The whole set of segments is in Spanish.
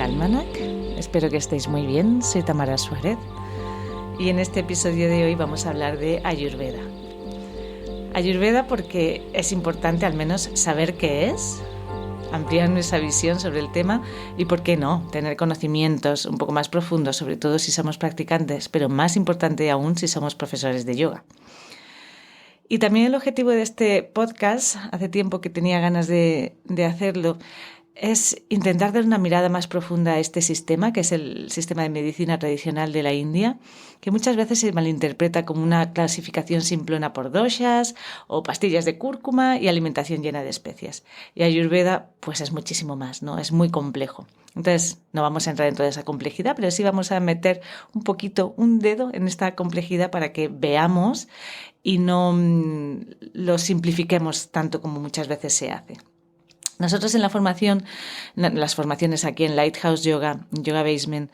Planet Almanac. Espero que estéis muy bien. Soy Tamara Suárez y en este episodio de hoy vamos a hablar de Ayurveda. Ayurveda porque es importante al menos saber qué es, ampliar nuestra visión sobre el tema y, por qué no, tener conocimientos un poco más profundos, sobre todo si somos practicantes, pero más importante aún si somos profesores de yoga. Y también el objetivo de este podcast, hace tiempo que tenía ganas de hacerlo, es intentar dar una mirada más profunda a este sistema, que es el sistema de medicina tradicional de la India, que muchas veces se malinterpreta como una clasificación simplona por doshas o pastillas de cúrcuma y alimentación llena de especias. Y Ayurveda pues es muchísimo más, ¿no? Es muy complejo. Entonces no vamos a entrar en toda esa complejidad, pero sí vamos a meter un dedo en esta complejidad para que veamos y no lo simplifiquemos tanto como muchas veces se hace. Nosotros en las formaciones aquí en Lighthouse Yoga, Yoga Basement,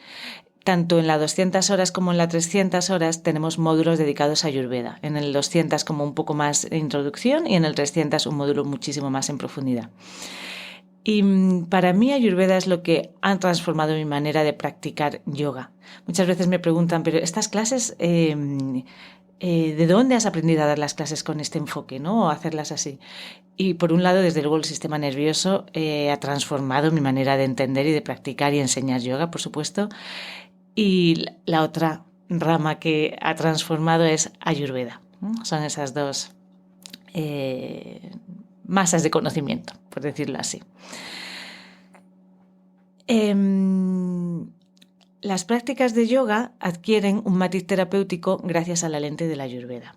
tanto en la 200 horas como en la 300 horas tenemos módulos dedicados a Ayurveda. En el 200 como un poco más de introducción y en el 300 un módulo muchísimo más en profundidad. Y para mí Ayurveda es lo que ha transformado mi manera de practicar yoga. Muchas veces me preguntan, pero estas clases, ¿de dónde has aprendido a dar las clases con este enfoque, ¿no? O hacerlas así. Y por un lado, desde luego, el sistema nervioso ha transformado mi manera de entender y de practicar y enseñar yoga, por supuesto. Y la otra rama que ha transformado es Ayurveda. Son esas dos masas de conocimiento, por decirlo así. Las prácticas de yoga adquieren un matiz terapéutico gracias a la lente de la Ayurveda.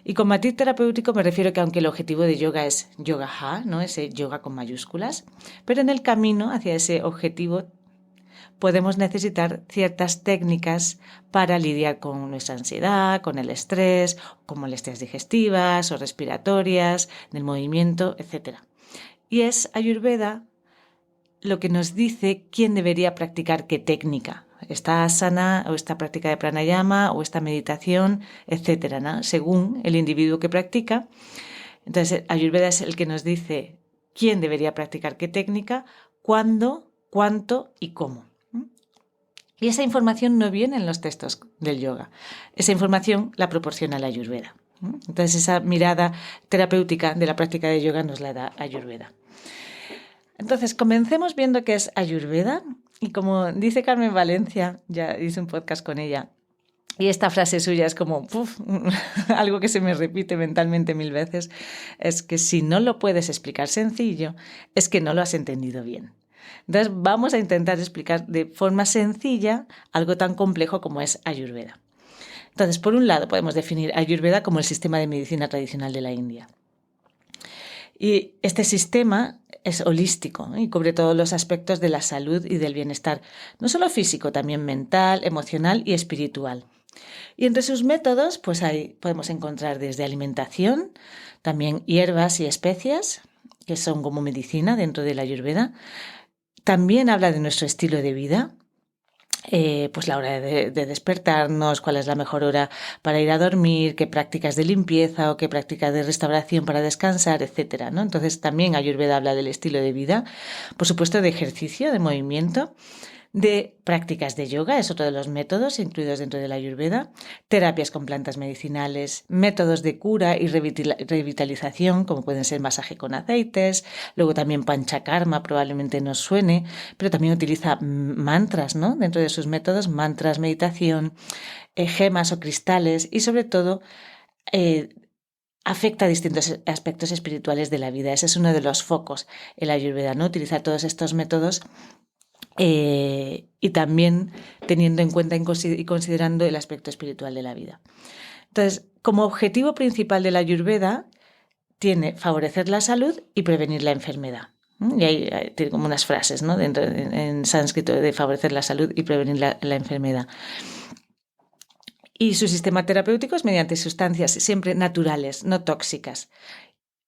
Y con matiz terapéutico me refiero que aunque el objetivo de yoga es yoga-ha, ¿no? Ese yoga con mayúsculas, pero en el camino hacia ese objetivo podemos necesitar ciertas técnicas para lidiar con nuestra ansiedad, con el estrés, con molestias digestivas o respiratorias, del movimiento, etc. Y es Ayurveda lo que nos dice quién debería practicar qué técnica. Esta asana o esta práctica de pranayama o esta meditación, etcétera, ¿no? Según el individuo que practica. Entonces, Ayurveda es el que nos dice quién debería practicar qué técnica, cuándo, cuánto y cómo. Y esa información no viene en los textos del yoga. Esa información la proporciona la Ayurveda. Entonces, esa mirada terapéutica de la práctica de yoga nos la da Ayurveda. Entonces, comencemos viendo qué es Ayurveda. Y como dice Carmen Valencia, ya hice un podcast con ella, y esta frase suya es como algo que se me repite mentalmente 1000 veces, es que si no lo puedes explicar sencillo, es que no lo has entendido bien. Entonces, vamos a intentar explicar de forma sencilla algo tan complejo como es Ayurveda. Entonces, por un lado, podemos definir Ayurveda como el sistema de medicina tradicional de la India. Y este sistema es holístico, ¿eh? Y cubre todos los aspectos de la salud y del bienestar, no solo físico, también mental, emocional y espiritual. Y entre sus métodos, pues podemos encontrar desde alimentación, también hierbas y especias, que son como medicina dentro de la Ayurveda. También habla de nuestro estilo de vida. Pues la hora de despertarnos, cuál es la mejor hora para ir a dormir, qué prácticas de limpieza o qué prácticas de restauración para descansar, etcétera, ¿no? Entonces también Ayurveda habla del estilo de vida, por supuesto de ejercicio, de movimiento, de prácticas de yoga, es otro de los métodos incluidos dentro de la Ayurveda, terapias con plantas medicinales, métodos de cura y revitalización, como pueden ser masaje con aceites, luego también Panchakarma probablemente nos suene, pero también utiliza mantras, ¿no? Dentro de sus métodos, mantras, meditación, gemas o cristales y sobre todo afecta a distintos aspectos espirituales de la vida. Ese es uno de los focos en la Ayurveda, ¿no? Utilizar todos estos métodos y también teniendo en cuenta y considerando el aspecto espiritual de la vida. Entonces, como objetivo principal de la Ayurveda, tiene favorecer la salud y prevenir la enfermedad. Y ahí tiene como unas frases, ¿no? En sánscrito de favorecer la salud y prevenir la enfermedad. Y su sistema terapéutico es mediante sustancias siempre naturales, no tóxicas.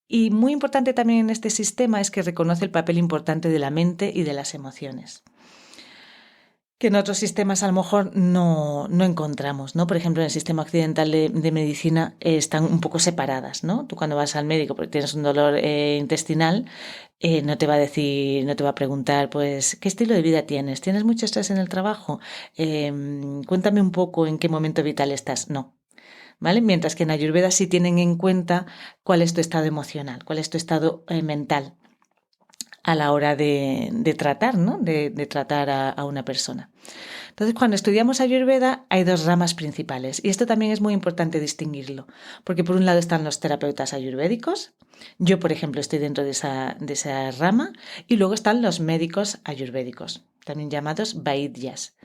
Y muy importante también en este sistema es que reconoce el papel importante de la mente y de las emociones. que en otros sistemas a lo mejor no encontramos, ¿no? Por ejemplo, en el sistema occidental de medicina están un poco separadas, ¿no? Tú cuando vas al médico porque tienes un dolor intestinal, no te va a decir, no te va a preguntar, pues, ¿qué estilo de vida tienes? ¿Tienes mucho estrés en el trabajo? Cuéntame un poco en qué momento vital estás. No, ¿vale? Mientras que en Ayurveda sí tienen en cuenta cuál es tu estado emocional, cuál es tu estado mental a la hora de tratar, ¿no? De tratar a una persona. Entonces, cuando estudiamos Ayurveda hay dos ramas principales y esto también es muy importante distinguirlo, porque por un lado están los terapeutas ayurvédicos, yo por ejemplo estoy dentro de esa rama, y luego están los médicos ayurvédicos, también llamados Vaidyas.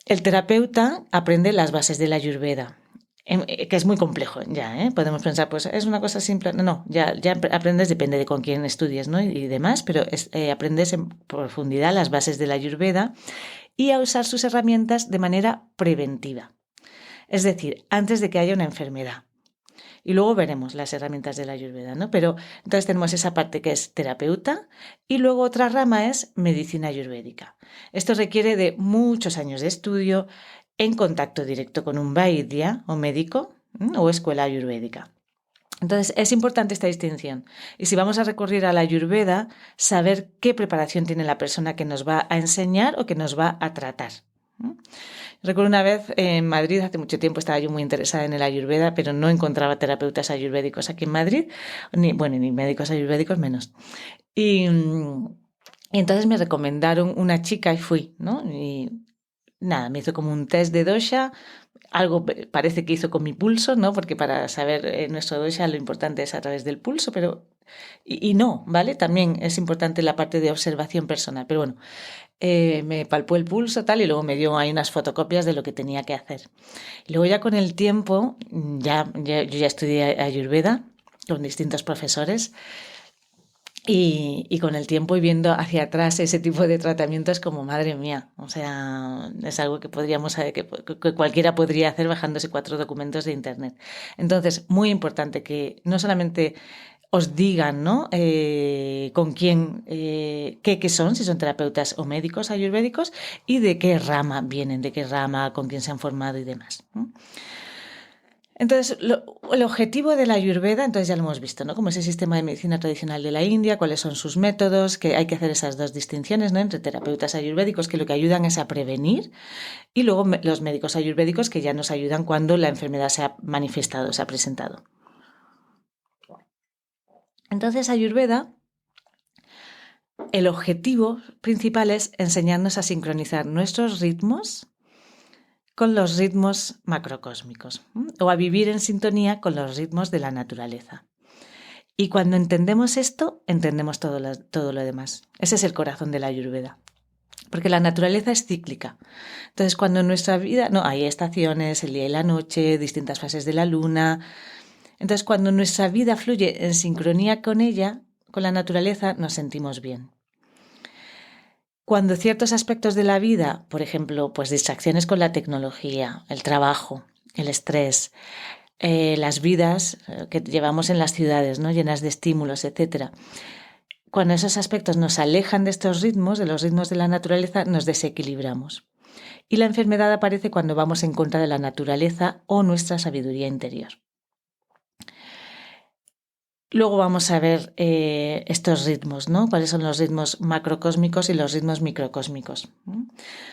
El terapeuta aprende las bases de la Ayurveda, que es muy complejo ya, ¿eh? Podemos pensar, pues es una cosa simple. No, ya aprendes, depende de con quién estudies, ¿no? y demás, pero aprendes en profundidad las bases de la Ayurveda y a usar sus herramientas de manera preventiva. Es decir, antes de que haya una enfermedad. Y luego veremos las herramientas de la Ayurveda, ¿no? Pero entonces tenemos esa parte que es terapeuta y luego otra rama es medicina ayurvédica. Esto requiere de muchos años de estudio en contacto directo con un vaidya o médico o escuela ayurvédica. Entonces es importante esta distinción. Y si vamos a recurrir a la Ayurveda, saber qué preparación tiene la persona que nos va a enseñar o que nos va a tratar. Recuerdo una vez en Madrid, hace mucho tiempo estaba yo muy interesada en el Ayurveda, pero no encontraba terapeutas ayurvédicos aquí en Madrid, ni médicos ayurvédicos menos. Y entonces me recomendaron una chica y fui, ¿no? Y nada, me hizo como un test de dosha, algo parece que hizo con mi pulso, ¿no? Porque para saber nuestro dosha lo importante es a través del pulso, pero y no, ¿vale? También es importante la parte de observación personal, pero bueno, me palpó el pulso tal y luego me dio ahí unas fotocopias de lo que tenía que hacer. Y luego ya con el tiempo, yo ya estudié Ayurveda con distintos profesores y con el tiempo y viendo hacia atrás ese tipo de tratamientos como madre mía, o sea, es algo que podríamos que cualquiera podría hacer bajándose 4 documentos de internet. Entonces, muy importante que no solamente os digan, ¿no? Con quién, qué son, si son terapeutas o médicos ayurvédicos y de qué rama vienen, de qué rama, con quién se han formado y demás, ¿no? Entonces, el objetivo de la Ayurveda, entonces ya lo hemos visto, ¿no? Como ese sistema de medicina tradicional de la India, cuáles son sus métodos, que hay que hacer esas dos distinciones, ¿no? Entre terapeutas ayurvédicos que lo que ayudan es a prevenir y luego los médicos ayurvédicos que ya nos ayudan cuando la enfermedad se ha manifestado, se ha presentado. Entonces, Ayurveda, el objetivo principal es enseñarnos a sincronizar nuestros ritmos con los ritmos macrocósmicos o a vivir en sintonía con los ritmos de la naturaleza. Y cuando entendemos esto, entendemos todo lo demás. Ese es el corazón de la Ayurveda. Porque la naturaleza es cíclica. Entonces, cuando en nuestra vida, no, hay estaciones, el día y la noche, distintas fases de la luna. Entonces, cuando nuestra vida fluye en sincronía con ella, con la naturaleza, nos sentimos bien. Cuando ciertos aspectos de la vida, por ejemplo, pues distracciones con la tecnología, el trabajo, el estrés, las vidas que llevamos en las ciudades, ¿no? Llenas de estímulos, etcétera. Cuando esos aspectos nos alejan de estos ritmos, de los ritmos de la naturaleza, nos desequilibramos. Y la enfermedad aparece cuando vamos en contra de la naturaleza o nuestra sabiduría interior. Luego vamos a ver estos ritmos, ¿no? Cuáles son los ritmos macrocósmicos y los ritmos microcósmicos, ¿no?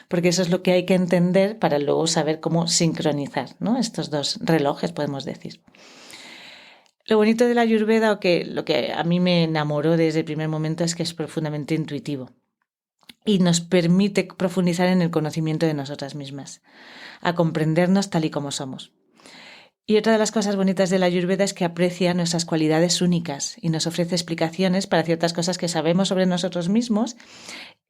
Porque eso es lo que hay que entender para luego saber cómo sincronizar, ¿no? Estos dos relojes, podemos decir. Lo bonito de la Ayurveda, o que lo que a mí me enamoró desde el primer momento, es que es profundamente intuitivo y nos permite profundizar en el conocimiento de nosotras mismas, a comprendernos tal y como somos. Y otra de las cosas bonitas de la Ayurveda es que aprecia nuestras cualidades únicas y nos ofrece explicaciones para ciertas cosas que sabemos sobre nosotros mismos,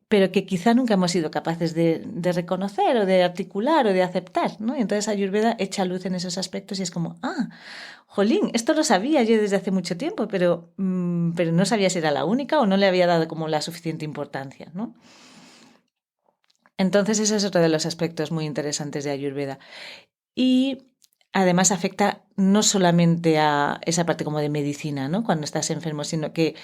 pero que quizá nunca hemos sido capaces de reconocer o de articular o de aceptar, ¿no? Y entonces Ayurveda echa luz en esos aspectos y es como, jolín, esto lo sabía yo desde hace mucho tiempo, pero no sabía si era la única o no le había dado como la suficiente importancia, ¿no? Entonces ese es otro de los aspectos muy interesantes de Ayurveda. Y además afecta no solamente a esa parte como de medicina, ¿no? Cuando estás enfermo, sino que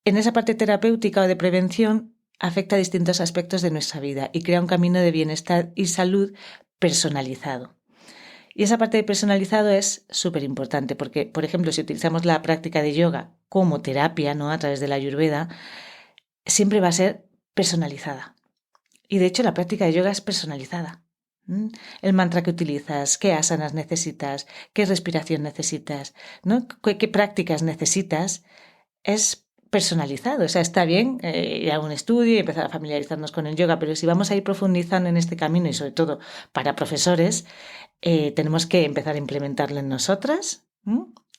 en esa parte terapéutica o de prevención afecta a distintos aspectos de nuestra vida y crea un camino de bienestar y salud personalizado. Y esa parte de personalizado es súper importante porque, por ejemplo, si utilizamos la práctica de yoga como terapia, ¿no?, a través de la Ayurveda, siempre va a ser personalizada. Y de hecho la práctica de yoga es personalizada. El mantra que utilizas, qué asanas necesitas, qué respiración necesitas, ¿no?, qué prácticas necesitas, es personalizado. O sea, está bien ir a un estudio y empezar a familiarizarnos con el yoga, pero si vamos a ir profundizando en este camino y sobre todo para profesores, tenemos que empezar a implementarlo en nosotras,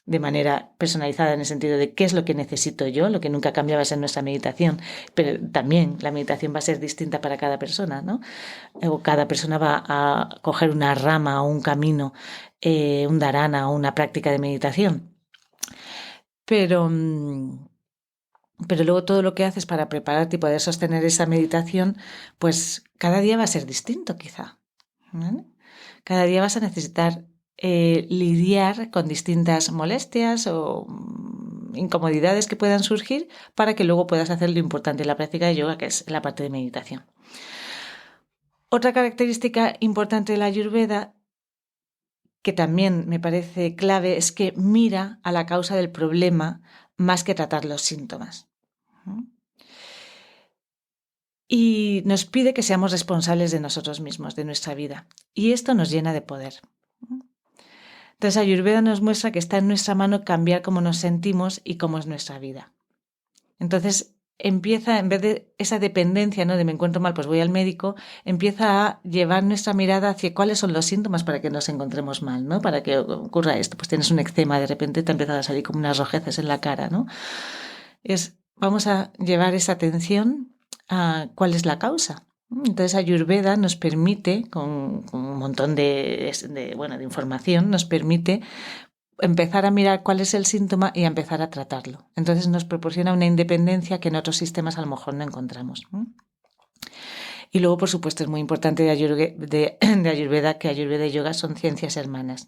de manera personalizada en el sentido de qué es lo que necesito yo. Lo que nunca cambiaba es en nuestra meditación, pero también la meditación va a ser distinta para cada persona, ¿no? O cada persona va a coger una rama o un camino, un dharana o una práctica de meditación. Pero luego todo lo que haces para prepararte y poder sostener esa meditación, pues cada día va a ser distinto quizá, ¿vale? Cada día vas a necesitar lidiar con distintas molestias o incomodidades que puedan surgir para que luego puedas hacer lo importante en la práctica de yoga, que es la parte de meditación. Otra característica importante de la Ayurveda, que también me parece clave, es que mira a la causa del problema más que tratar los síntomas. Y nos pide que seamos responsables de nosotros mismos, de nuestra vida. Y esto nos llena de poder. Entonces Ayurveda nos muestra que está en nuestra mano cambiar cómo nos sentimos y cómo es nuestra vida. Entonces empieza, en vez de esa dependencia, ¿no?, de me encuentro mal, pues voy al médico, empieza a llevar nuestra mirada hacia cuáles son los síntomas para que nos encontremos mal, ¿no? Para que ocurra esto. Pues tienes un eczema, de repente te ha empezado a salir como unas rojeces en la cara, ¿no? Vamos a llevar esa atención a cuál es la causa. Entonces Ayurveda nos permite, con un montón de información, nos permite empezar a mirar cuál es el síntoma y a empezar a tratarlo. Entonces nos proporciona una independencia que en otros sistemas a lo mejor no encontramos. Y luego, por supuesto, es muy importante de Ayurveda que Ayurveda y Yoga son ciencias hermanas.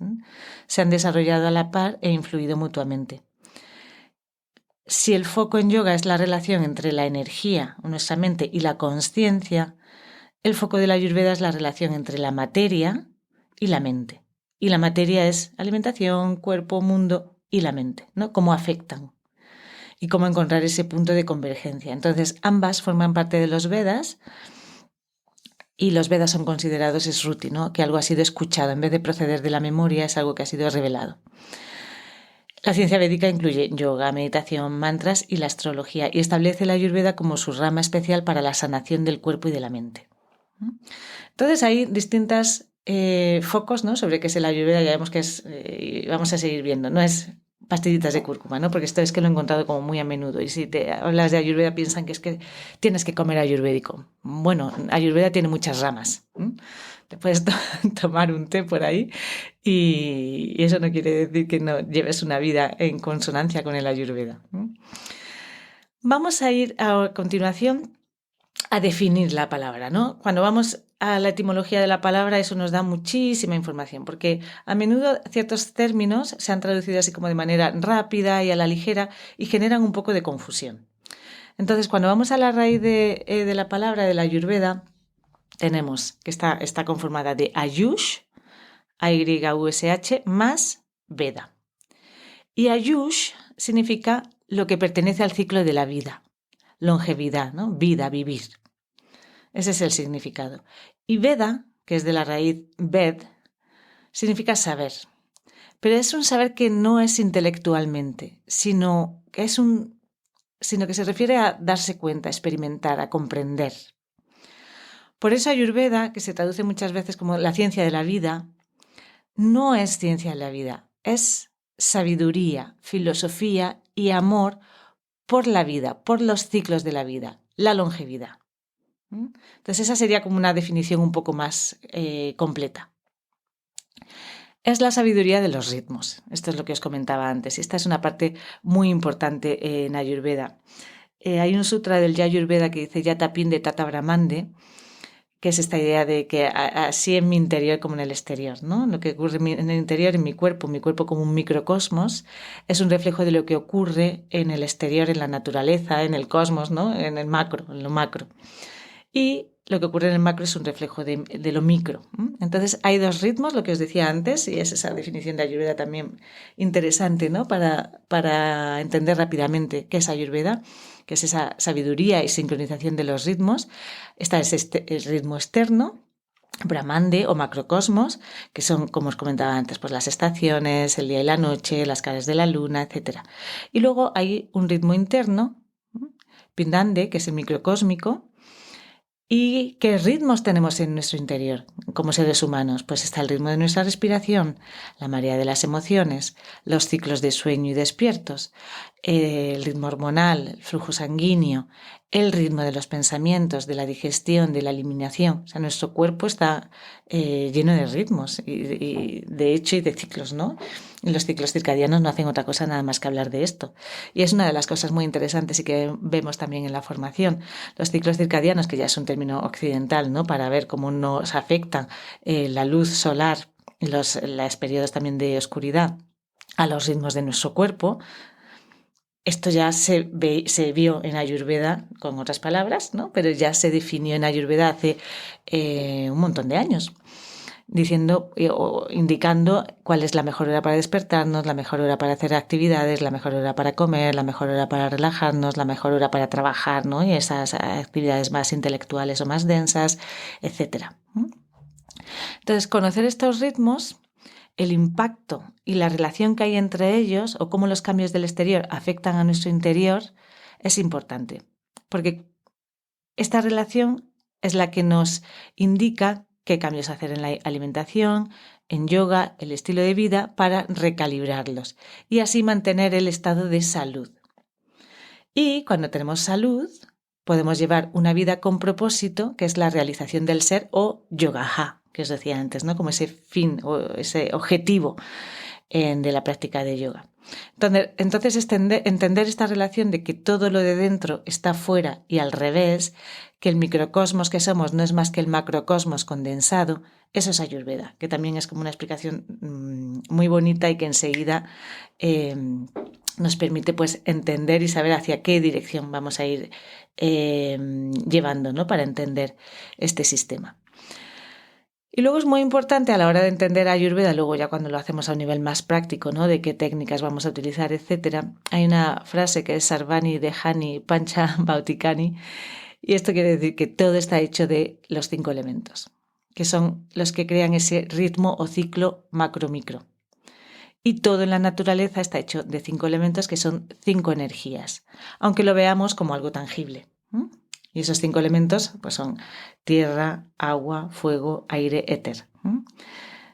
Se han desarrollado a la par e influido mutuamente. Si el foco en yoga es la relación entre la energía, nuestra mente, y la consciencia, el foco de la Ayurveda es la relación entre la materia y la mente. Y la materia es alimentación, cuerpo, mundo y la mente, ¿no? Cómo afectan y cómo encontrar ese punto de convergencia. Entonces, ambas forman parte de los Vedas y los Vedas son considerados Sruti, ¿no?, que algo ha sido escuchado. En vez de proceder de la memoria, es algo que ha sido revelado. La ciencia védica incluye yoga, meditación, mantras y la astrología y establece la Ayurveda como su rama especial para la sanación del cuerpo y de la mente. Entonces hay distintos focos, ¿no?, sobre qué es la Ayurveda. Ya vemos que es, vamos a seguir viendo, no es pastillitas de cúrcuma, ¿no?, porque esto es que lo he encontrado como muy a menudo y si te hablas de Ayurveda piensan que es que tienes que comer ayurvédico. Bueno, Ayurveda tiene muchas ramas. Te puedes tomar un té por ahí y eso no quiere decir que no lleves una vida en consonancia con el Ayurveda. Vamos a ir a continuación a definir la palabra, ¿no? Cuando vamos a la etimología de la palabra, eso nos da muchísima información, porque a menudo ciertos términos se han traducido así como de manera rápida y a la ligera y generan un poco de confusión. Entonces, cuando vamos a la raíz de la palabra de la Ayurveda, tenemos que está conformada de Ayush, A-Y-U-S-H, más Veda. Y Ayush significa lo que pertenece al ciclo de la vida, longevidad, ¿no? Vida, vivir. Ese es el significado. Y Veda, que es de la raíz Ved, significa saber. Pero es un saber que no es intelectualmente, sino que se refiere a darse cuenta, a experimentar, a comprender. Por eso Ayurveda, que se traduce muchas veces como la ciencia de la vida, no es ciencia de la vida, es sabiduría, filosofía y amor por la vida, por los ciclos de la vida, la longevidad. Entonces esa sería como una definición un poco más completa. Es la sabiduría de los ritmos. Esto es lo que os comentaba antes. Y esta es una parte muy importante en Ayurveda. Hay un sutra del Yayurveda que dice Yata Pinde Tata Brahmande, que es esta idea de que así en mi interior como en el exterior, ¿no? Lo que ocurre en el interior, en mi cuerpo como un microcosmos, es un reflejo de lo que ocurre en el exterior, en la naturaleza, en el cosmos, ¿no? En el macro, en lo macro. Y lo que ocurre en el macro es un reflejo de lo micro. Entonces hay dos ritmos, lo que os decía antes, y es esa definición de Ayurveda también interesante, ¿no? Para entender rápidamente qué es Ayurveda, que es esa sabiduría y sincronización de los ritmos. Está el ritmo externo, Brahmande o macrocosmos, que son, como os comentaba antes, pues las estaciones, el día y la noche, las caras de la luna, etc. Y luego hay un ritmo interno, Pindande, que es el microcósmico. ¿Y qué ritmos tenemos en nuestro interior como seres humanos? Pues está el ritmo de nuestra respiración, la marea de las emociones, los ciclos de sueño y despiertos, el ritmo hormonal, el flujo sanguíneo, el ritmo de los pensamientos, de la digestión, de la eliminación. O sea, nuestro cuerpo está lleno de ritmos y de hecho y de ciclos, ¿no? Y los ciclos circadianos no hacen otra cosa nada más que hablar de esto. Y es una de las cosas muy interesantes y que vemos también en la formación. Los ciclos circadianos, que ya es un término occidental, ¿no? Para ver cómo nos afecta la luz solar y los periodos también de oscuridad a los ritmos de nuestro cuerpo. Esto ya se vio en Ayurveda con otras palabras, ¿no? Pero ya se definió en Ayurveda hace un montón de años, diciendo o indicando cuál es la mejor hora para despertarnos, la mejor hora para hacer actividades, la mejor hora para comer, la mejor hora para relajarnos, la mejor hora para trabajar, ¿no? Y esas actividades más intelectuales o más densas, etc. Entonces, conocer estos ritmos, el impacto y la relación que hay entre ellos o cómo los cambios del exterior afectan a nuestro interior es importante, porque esta relación es la que nos indica qué cambios hacer en la alimentación, en yoga, el estilo de vida, para recalibrarlos y así mantener el estado de salud. Y cuando tenemos salud, podemos llevar una vida con propósito, que es la realización del ser o yogaha, que os decía antes, ¿no? Como ese fin o ese objetivo de la práctica de yoga. Entonces entender esta relación de que todo lo de dentro está fuera y al revés, que el microcosmos que somos no es más que el macrocosmos condensado, eso es Ayurveda, que también es como una explicación muy bonita y que enseguida nos permite pues entender y saber hacia qué dirección vamos a ir llevando, ¿no? Para entender este sistema. Y luego es muy importante a la hora de entender Ayurveda, luego ya cuando lo hacemos a un nivel más práctico, ¿no? De qué técnicas vamos a utilizar, etcétera. Hay una frase que es Sarvani Dehani Pancha Bhautikani, y esto quiere decir que todo está hecho de los 5 elementos, que son los que crean ese ritmo o ciclo macro-micro. Y todo en la naturaleza está hecho de 5 elementos que son 5 energías, aunque lo veamos como algo tangible. Y esos 5 elementos pues son tierra, agua, fuego, aire, éter.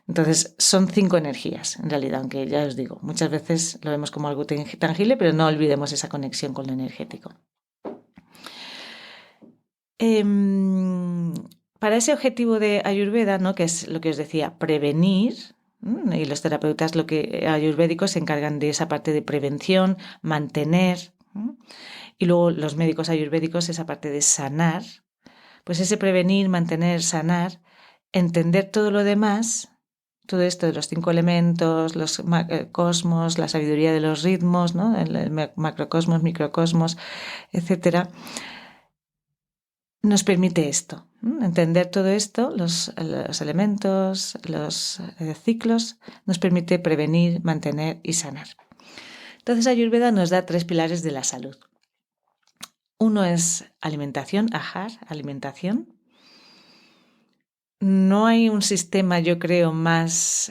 Entonces son 5 energías en realidad, aunque ya os digo, muchas veces lo vemos como algo tangible, pero no olvidemos esa conexión con lo energético. Para ese objetivo de Ayurveda, ¿no? Que es lo que os decía, prevenir, y los terapeutas ayurvédicos se encargan de esa parte de prevención, mantener, y luego los médicos ayurvédicos esa parte de sanar, pues ese prevenir, mantener, sanar, entender todo lo demás, todo esto de los 5 elementos, los cosmos, la sabiduría de los ritmos, ¿no? El macrocosmos, microcosmos, etcétera, nos permite esto, entender todo esto, los elementos, los ciclos, nos permite prevenir, mantener y sanar. Entonces Ayurveda nos da 3 pilares de la salud. Uno es alimentación, ahar, alimentación. No hay un sistema, yo creo, menos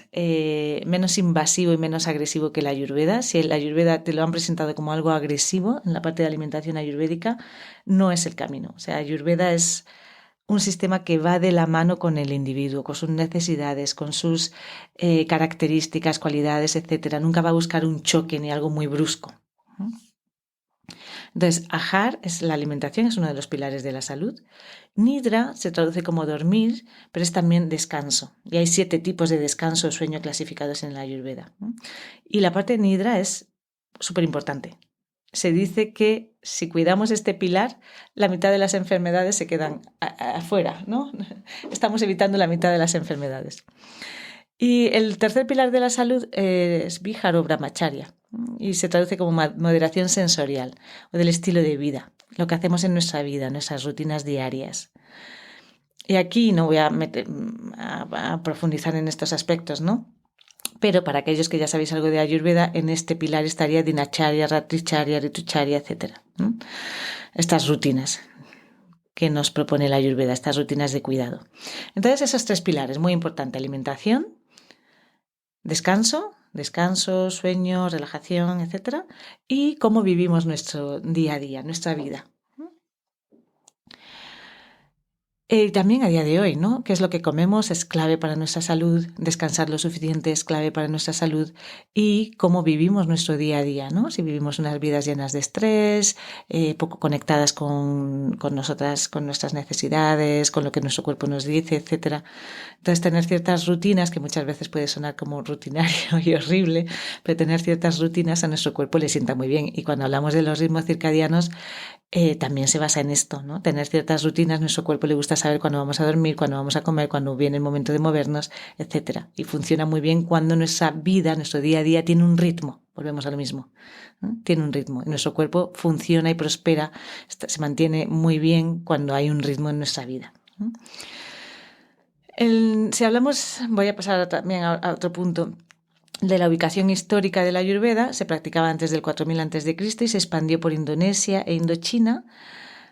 invasivo y menos agresivo que la Ayurveda. Si el Ayurveda te lo han presentado como algo agresivo en la parte de alimentación ayurvédica, no es el camino. O sea, Ayurveda es un sistema que va de la mano con el individuo, con sus necesidades, con sus características, cualidades, etc. Nunca va a buscar un choque ni algo muy brusco. Entonces, ahar es la alimentación, es uno de los pilares de la salud. Nidra se traduce como dormir, pero es también descanso. Y hay 7 tipos de descanso o sueño clasificados en la Ayurveda. Y la parte de Nidra es súper importante. Se dice que si cuidamos este pilar, la mitad de las enfermedades se quedan afuera, ¿no? Estamos evitando la mitad de las enfermedades. Y el tercer pilar de la salud es Vihara o Brahmacharya y se traduce como moderación sensorial o del estilo de vida, lo que hacemos en nuestra vida, nuestras rutinas diarias. Y aquí no voy a profundizar en estos aspectos, ¿no? Pero para aquellos que ya sabéis algo de Ayurveda, en este pilar estaría Dinacharya, Ratricharya, Ritucharya, etc. Estas rutinas que nos propone la Ayurveda, estas rutinas de cuidado. Entonces, esos tres pilares, muy importante: alimentación, descanso, sueño, relajación, etc. Y cómo vivimos nuestro día a día, nuestra vida. También a día de hoy, ¿no? ¿Qué es lo que comemos? Es clave para nuestra salud, descansar lo suficiente es clave para nuestra salud y cómo vivimos nuestro día a día, ¿no? Si vivimos unas vidas llenas de estrés, poco conectadas con nosotras, con nuestras necesidades, con lo que nuestro cuerpo nos dice, etc. Entonces, tener ciertas rutinas, que muchas veces puede sonar como rutinario y horrible, pero tener ciertas rutinas a nuestro cuerpo le sienta muy bien. Y cuando hablamos de los ritmos circadianos, también se basa en esto, ¿no? Tener ciertas rutinas, nuestro cuerpo le gusta saber cuándo vamos a dormir, cuándo vamos a comer, cuándo viene el momento de movernos, etc. Y funciona muy bien cuando nuestra vida, nuestro día a día tiene un ritmo. Volvemos a lo mismo, ¿no? Tiene un ritmo. Y nuestro cuerpo funciona y prospera, se mantiene muy bien cuando hay un ritmo en nuestra vida, ¿no? Si hablamos, voy a pasar también a otro punto, de la ubicación histórica de la Ayurveda. Se practicaba antes del 4000 a.C. y se expandió por Indonesia e Indochina,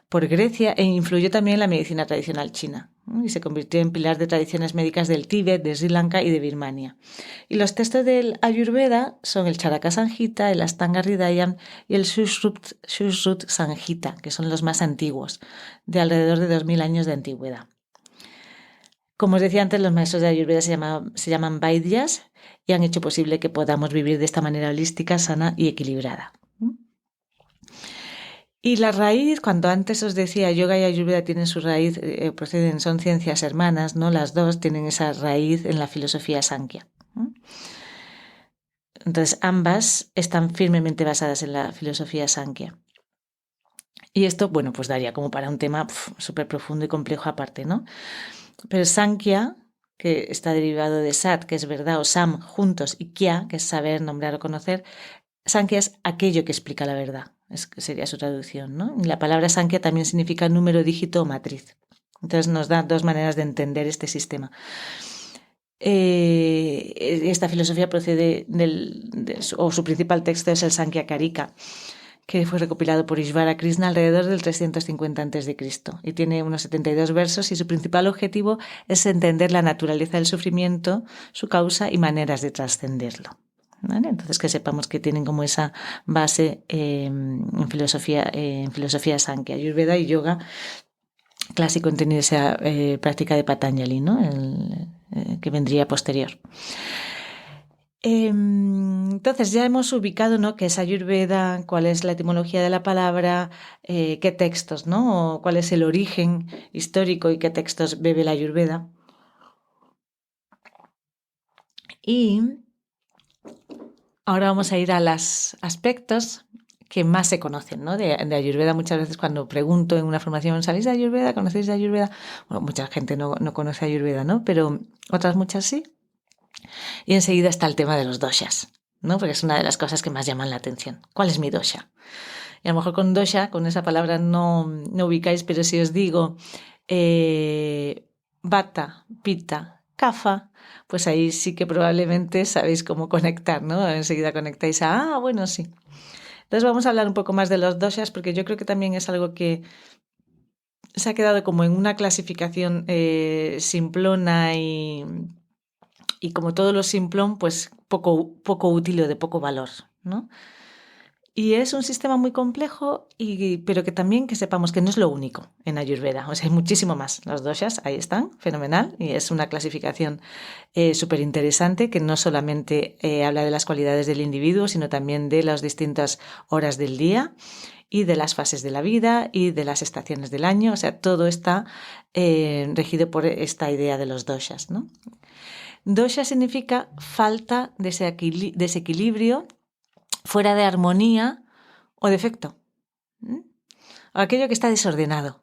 por Grecia e influyó también en la medicina tradicional china y se convirtió en pilar de tradiciones médicas del Tíbet, de Sri Lanka y de Birmania. Y los textos del Ayurveda son el Charaka Samhita, el Astanga Hridayam y el Shrut Samhita, que son los más antiguos, de alrededor de 2000 años de antigüedad. Como os decía antes, los maestros de Ayurveda se llaman Vaidyas y han hecho posible que podamos vivir de esta manera holística, sana y equilibrada. Y la raíz, cuando antes os decía, yoga y Ayurveda tienen su raíz, son ciencias hermanas, ¿no? Las dos tienen esa raíz en la filosofía Sankhya. Entonces, ambas están firmemente basadas en la filosofía Sankhya. Y esto, bueno, pues daría como para un tema súper profundo y complejo aparte, ¿no? Pero Sankhya, que está derivado de Sat, que es verdad, o Sam, juntos, y Kya, que es saber, nombrar o conocer, Sankhya es aquello que explica la verdad, sería su traducción, ¿no? Y la palabra Sankhya también significa número, dígito o matriz. Entonces nos da dos maneras de entender este sistema. Esta filosofía procede o su principal texto es el Sankhya Karika, que fue recopilado por Ishvara Krishna alrededor del 350 a.C. y tiene unos 72 versos y su principal objetivo es entender la naturaleza del sufrimiento, su causa y maneras de trascenderlo. ¿Vale? Entonces que sepamos que tienen como esa base en filosofía Sankhya, Ayurveda y yoga clásico entendido esa práctica de Patanjali, ¿no? Que vendría posterior. Entonces ya hemos ubicado, ¿no?, qué es Ayurveda, cuál es la etimología de la palabra, qué textos, ¿no?, cuál es el origen histórico y qué textos bebe la Ayurveda. Y ahora vamos a ir a los aspectos que más se conocen, ¿no?, de Ayurveda. Muchas veces cuando pregunto en una formación, ¿sabéis de Ayurveda? ¿Conocéis de Ayurveda? Bueno, mucha gente no conoce Ayurveda, ¿no?, pero otras muchas sí. Y enseguida está el tema de los doshas, ¿no? Porque es una de las cosas que más llaman la atención. ¿Cuál es mi dosha? Y a lo mejor con dosha, con esa palabra no ubicáis, pero si os digo Vata, Pitta, Kapha, pues ahí sí que probablemente sabéis cómo conectar, ¿no? Enseguida conectáis bueno, sí. Entonces vamos a hablar un poco más de los doshas porque yo creo que también es algo que se ha quedado como en una clasificación simplona y como todo lo simplón, pues poco útil o de poco valor, ¿no? Y es un sistema muy complejo, pero que también que sepamos que no es lo único en Ayurveda. O sea, hay muchísimo más. Los doshas, ahí están, fenomenal. Y es una clasificación súper interesante que no solamente habla de las cualidades del individuo, sino también de las distintas horas del día y de las fases de la vida y de las estaciones del año. O sea, todo está regido por esta idea de los doshas, ¿no? Dosha significa falta de desequilibrio, fuera de armonía o defecto, o aquello que está desordenado.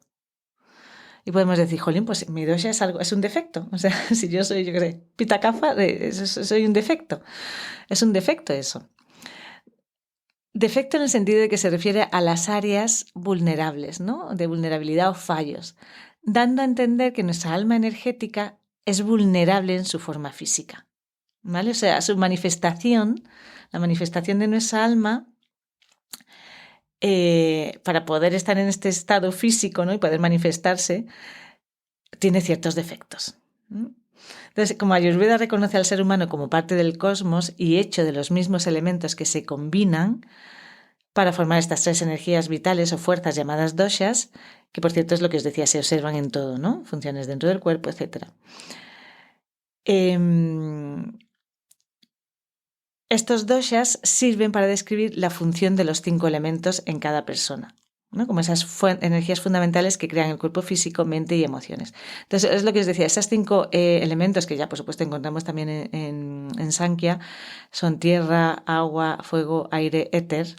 Y podemos decir, jolín, pues mi dosha es un defecto. O sea, si yo soy, yo qué sé, pitta kapha, soy un defecto. Es un defecto eso. Defecto en el sentido de que se refiere a las áreas vulnerables, ¿no? De vulnerabilidad o fallos, dando a entender que nuestra alma energética es vulnerable en su forma física, ¿vale? O sea, su manifestación, la manifestación de nuestra alma, para poder estar en este estado físico, ¿no? Y poder manifestarse, tiene ciertos defectos. Entonces, como Ayurveda reconoce al ser humano como parte del cosmos y hecho de los mismos elementos que se combinan para formar estas tres energías vitales o fuerzas llamadas doshas, que por cierto es lo que os decía, se observan en todo, ¿no? Funciones dentro del cuerpo, etc. Estos doshas sirven para describir la función de los 5 elementos en cada persona, ¿no? Como esas energías fundamentales que crean el cuerpo físico, mente y emociones. Entonces, es lo que os decía, esas 5 elementos que ya, por supuesto, encontramos también en Sankhya, son tierra, agua, fuego, aire, éter,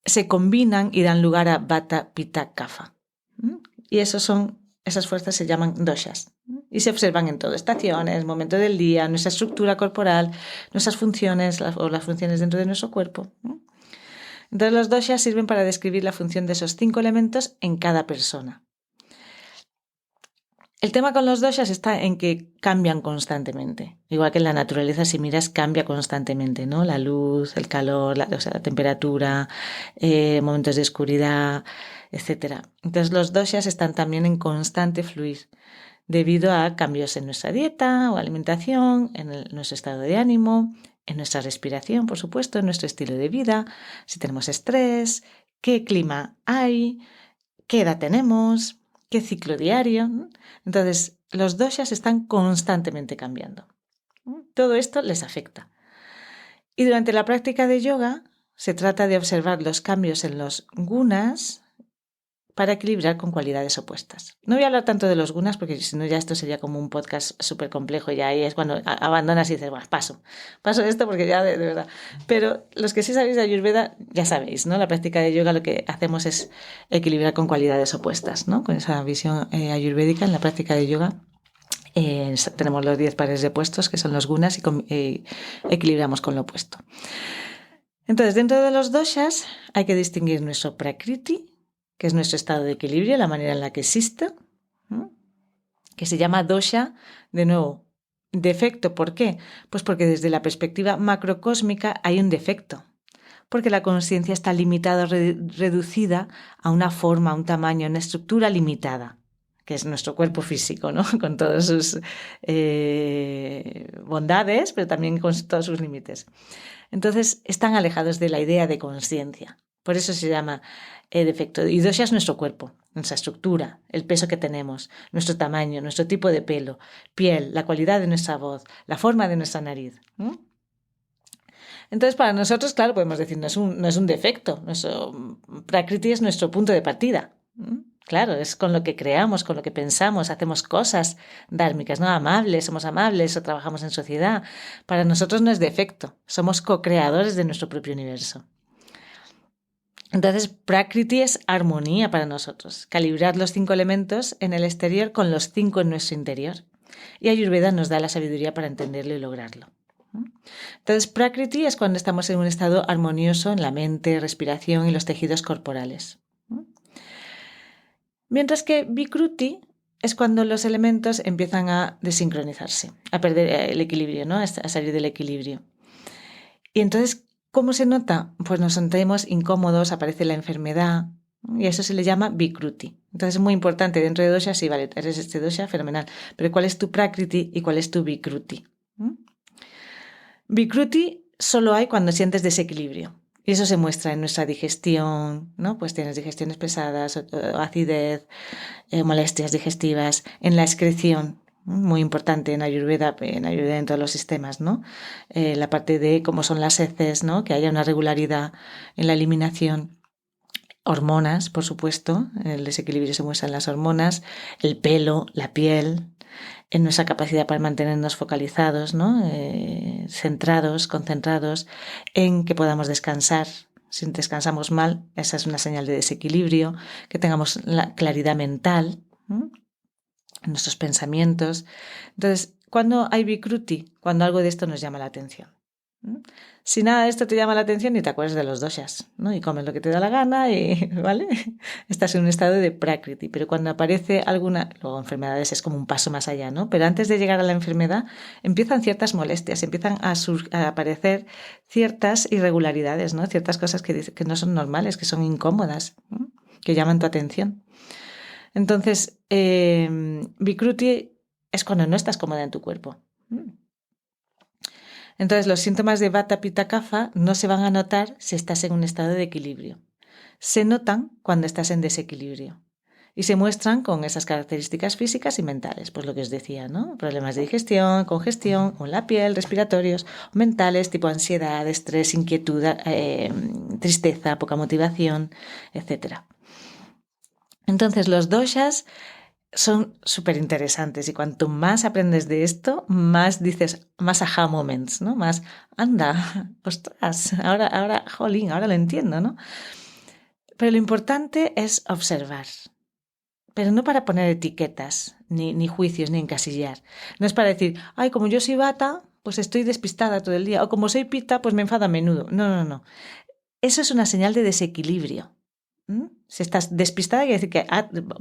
se combinan y dan lugar a Vata, Pitta, Kapha. Y esas fuerzas se llaman doshas. Y se observan en todo, estaciones, momento del día, nuestra estructura corporal, nuestras funciones o las funciones dentro de nuestro cuerpo. Entonces los doshas sirven para describir la función de esos 5 elementos en cada persona. El tema con los doshas está en que cambian constantemente. Igual que en la naturaleza, si miras, cambia constantemente, ¿no? La luz, el calor, la temperatura, momentos de oscuridad, etc. Entonces los doshas están también en constante fluir debido a cambios en nuestra dieta o alimentación, en nuestro estado de ánimo, en nuestra respiración, por supuesto, en nuestro estilo de vida, si tenemos estrés, qué clima hay, qué edad tenemos, qué ciclo diario. Entonces, los doshas están constantemente cambiando. Todo esto les afecta. Y durante la práctica de yoga se trata de observar los cambios en los gunas para equilibrar con cualidades opuestas. No voy a hablar tanto de los gunas porque si no ya esto sería como un podcast súper complejo y ahí es cuando abandonas y dices, bueno, paso esto porque ya de verdad. Pero los que sí sabéis de Ayurveda ya sabéis, ¿no? La práctica de yoga lo que hacemos es equilibrar con cualidades opuestas, ¿no? Con esa visión ayurvédica en la práctica de yoga. Tenemos los 10 pares de opuestos que son los gunas y equilibramos con lo opuesto. Entonces, dentro de los doshas hay que distinguir nuestro prakriti, que es nuestro estado de equilibrio, la manera en la que existe, que se llama dosha, de nuevo, defecto. ¿Por qué? Pues porque desde la perspectiva macrocósmica hay un defecto, porque la conciencia está limitada, reducida a una forma, a un tamaño, a una estructura limitada, que es nuestro cuerpo físico, ¿no? Con todas sus bondades, pero también con todos sus límites. Entonces, están alejados de la idea de conciencia. Por eso se llama defecto. Y dosha es nuestro cuerpo, nuestra estructura, el peso que tenemos, nuestro tamaño, nuestro tipo de pelo, piel, la cualidad de nuestra voz, la forma de nuestra nariz. Entonces, para nosotros, claro, podemos decir, no es un defecto. Nuestro prakriti es nuestro punto de partida. Claro, es con lo que creamos, con lo que pensamos, hacemos cosas dármicas, ¿no? Somos amables o trabajamos en sociedad. Para nosotros no es defecto, somos co-creadores de nuestro propio universo. Entonces, Prakriti es armonía para nosotros, calibrar los 5 elementos en el exterior con los 5 en nuestro interior. Y Ayurveda nos da la sabiduría para entenderlo y lograrlo. Entonces, Prakriti es cuando estamos en un estado armonioso en la mente, respiración y los tejidos corporales. Mientras que Vikruti es cuando los elementos empiezan a desincronizarse, a perder el equilibrio, ¿no? A salir del equilibrio. Y entonces, ¿cómo se nota? Pues nos sentimos incómodos, aparece la enfermedad y eso se le llama Vikruti. Entonces es muy importante dentro de dosha, sí, vale, eres este dosha, fenomenal, pero ¿cuál es tu Prakriti y cuál es tu Vikruti? Vikruti solo hay cuando sientes desequilibrio y eso se muestra en nuestra digestión, ¿no? Pues tienes digestiones pesadas, acidez, molestias digestivas, en la excreción. Muy importante en Ayurveda en todos los sistemas, ¿no? La parte de cómo son las heces, ¿no? Que haya una regularidad en la eliminación. Hormonas, por supuesto, el desequilibrio se muestra en las hormonas, el pelo, la piel, en nuestra capacidad para mantenernos focalizados, ¿no? Centrados, concentrados, en que podamos descansar Si descansamos mal, esa es una señal de desequilibrio, que tengamos la claridad mental, en nuestros pensamientos. Entonces, ¿cuándo hay vikruti? Cuando algo de esto nos llama la atención. Si nada de esto te llama la atención, ni te acuerdas de los doshas, ¿no? Y comes lo que te da la gana, y, ¿vale? Estás en un estado de prakriti. Pero cuando aparece alguna, luego enfermedades es como un paso más allá, ¿no? Pero antes de llegar a la enfermedad empiezan ciertas molestias, empiezan a aparecer ciertas irregularidades, ¿no? Ciertas cosas que no son normales, que son incómodas, ¿no? Que llaman tu atención. Entonces, vikruti es cuando no estás cómoda en tu cuerpo. Entonces, los síntomas de Vata Pitta Kapha no se van a notar si estás en un estado de equilibrio. Se notan cuando estás en desequilibrio y se muestran con esas características físicas y mentales, pues lo que os decía, ¿no? Problemas de digestión, congestión, con la piel, respiratorios, mentales, tipo ansiedad, estrés, inquietud, tristeza, poca motivación, etc. Entonces, los doshas son súper interesantes y cuanto más aprendes de esto, más dices, más aha moments, ¿no? Más, anda, ostras, ahora, jolín, ahora lo entiendo, ¿no? Pero lo importante es observar, pero no para poner etiquetas, ni juicios, ni encasillar. No es para decir, ay, como yo soy Vata, pues estoy despistada todo el día, o como soy Pitta, pues me enfado a menudo. No. Eso es una señal de desequilibrio. Si estás despistada, quiere decir que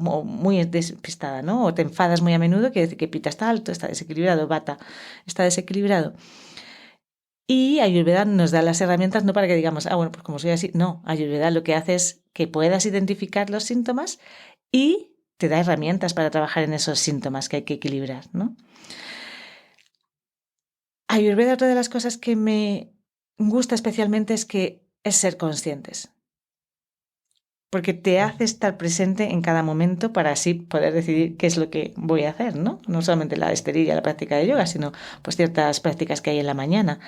muy despistada, ¿no? O te enfadas muy a menudo, quiere decir que Pitta está alto, está desequilibrado, Vata está desequilibrado. Y Ayurveda nos da las herramientas no para que digamos, bueno, pues como soy así. No, Ayurveda lo que hace es que puedas identificar los síntomas y te da herramientas para trabajar en esos síntomas que hay que equilibrar, ¿no? Ayurveda, otra de las cosas que me gusta especialmente es ser conscientes. Porque te hace estar presente en cada momento para así poder decidir qué es lo que voy a hacer, ¿no? No solamente la esterilla, la práctica de yoga, sino pues ciertas prácticas que hay en la mañana,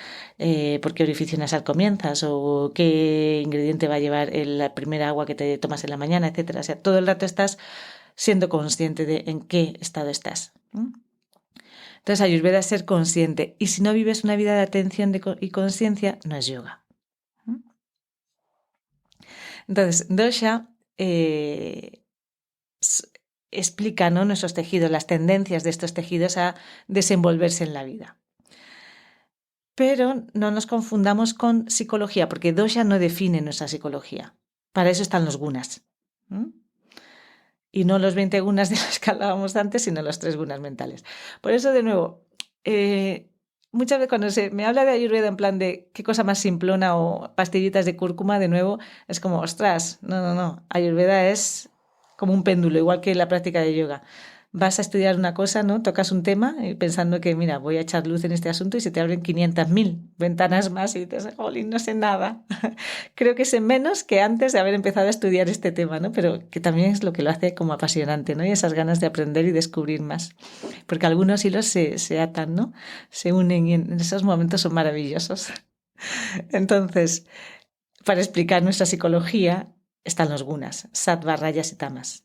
por qué orificio nasal comienzas o qué ingrediente va a llevar la primera agua que te tomas en la mañana, etcétera. O sea, todo el rato estás siendo consciente de en qué estado estás, ¿no? Entonces, Ayurveda es ser consciente. Y si no vives una vida de atención y conciencia, no es yoga. Entonces, dosha explica, ¿no?, nuestros tejidos, las tendencias de estos tejidos a desenvolverse en la vida. Pero no nos confundamos con psicología, porque dosha no define nuestra psicología. Para eso están los gunas. Y no los 20 gunas de los que hablábamos antes, sino los 3 gunas mentales. Por eso, de nuevo, muchas veces cuando me habla de Ayurveda en plan de qué cosa más simplona o pastillitas de cúrcuma, de nuevo, es como, ostras, no. Ayurveda es como un péndulo, igual que la práctica de yoga. Vas a estudiar una cosa, ¿no? Tocas un tema pensando que, mira, voy a echar luz en este asunto y se te abren 500.000 ventanas más y dices, jolín, no sé nada. Creo que sé menos que antes de haber empezado a estudiar este tema, ¿no? Pero que también es lo que lo hace como apasionante, ¿no? Y esas ganas de aprender y descubrir más. Porque algunos hilos se atan, ¿no? Se unen y en esos momentos son maravillosos. Entonces, para explicar nuestra psicología están los gunas, sattva, rayas y tamas.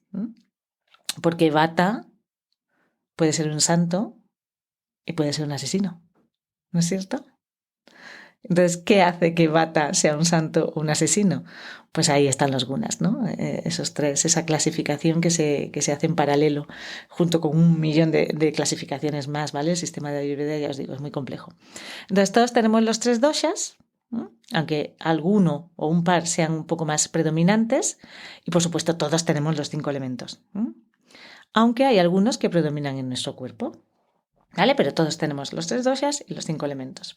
Porque Vata puede ser un santo y puede ser un asesino, ¿no es cierto? Entonces, ¿qué hace que Vata sea un santo o un asesino? Pues ahí están los gunas, ¿no? Esos 3, esa clasificación que se hace en paralelo, junto con 1.000.000 de clasificaciones más, ¿vale? El sistema de Ayurveda, ya os digo, es muy complejo. Entonces, todos tenemos los 3 doshas, ¿no? Aunque alguno o un par sean un poco más predominantes, y por supuesto todos tenemos los 5 elementos, ¿no? Aunque hay algunos que predominan en nuestro cuerpo, ¿vale? Pero todos tenemos los 3 doshas y los 5 elementos.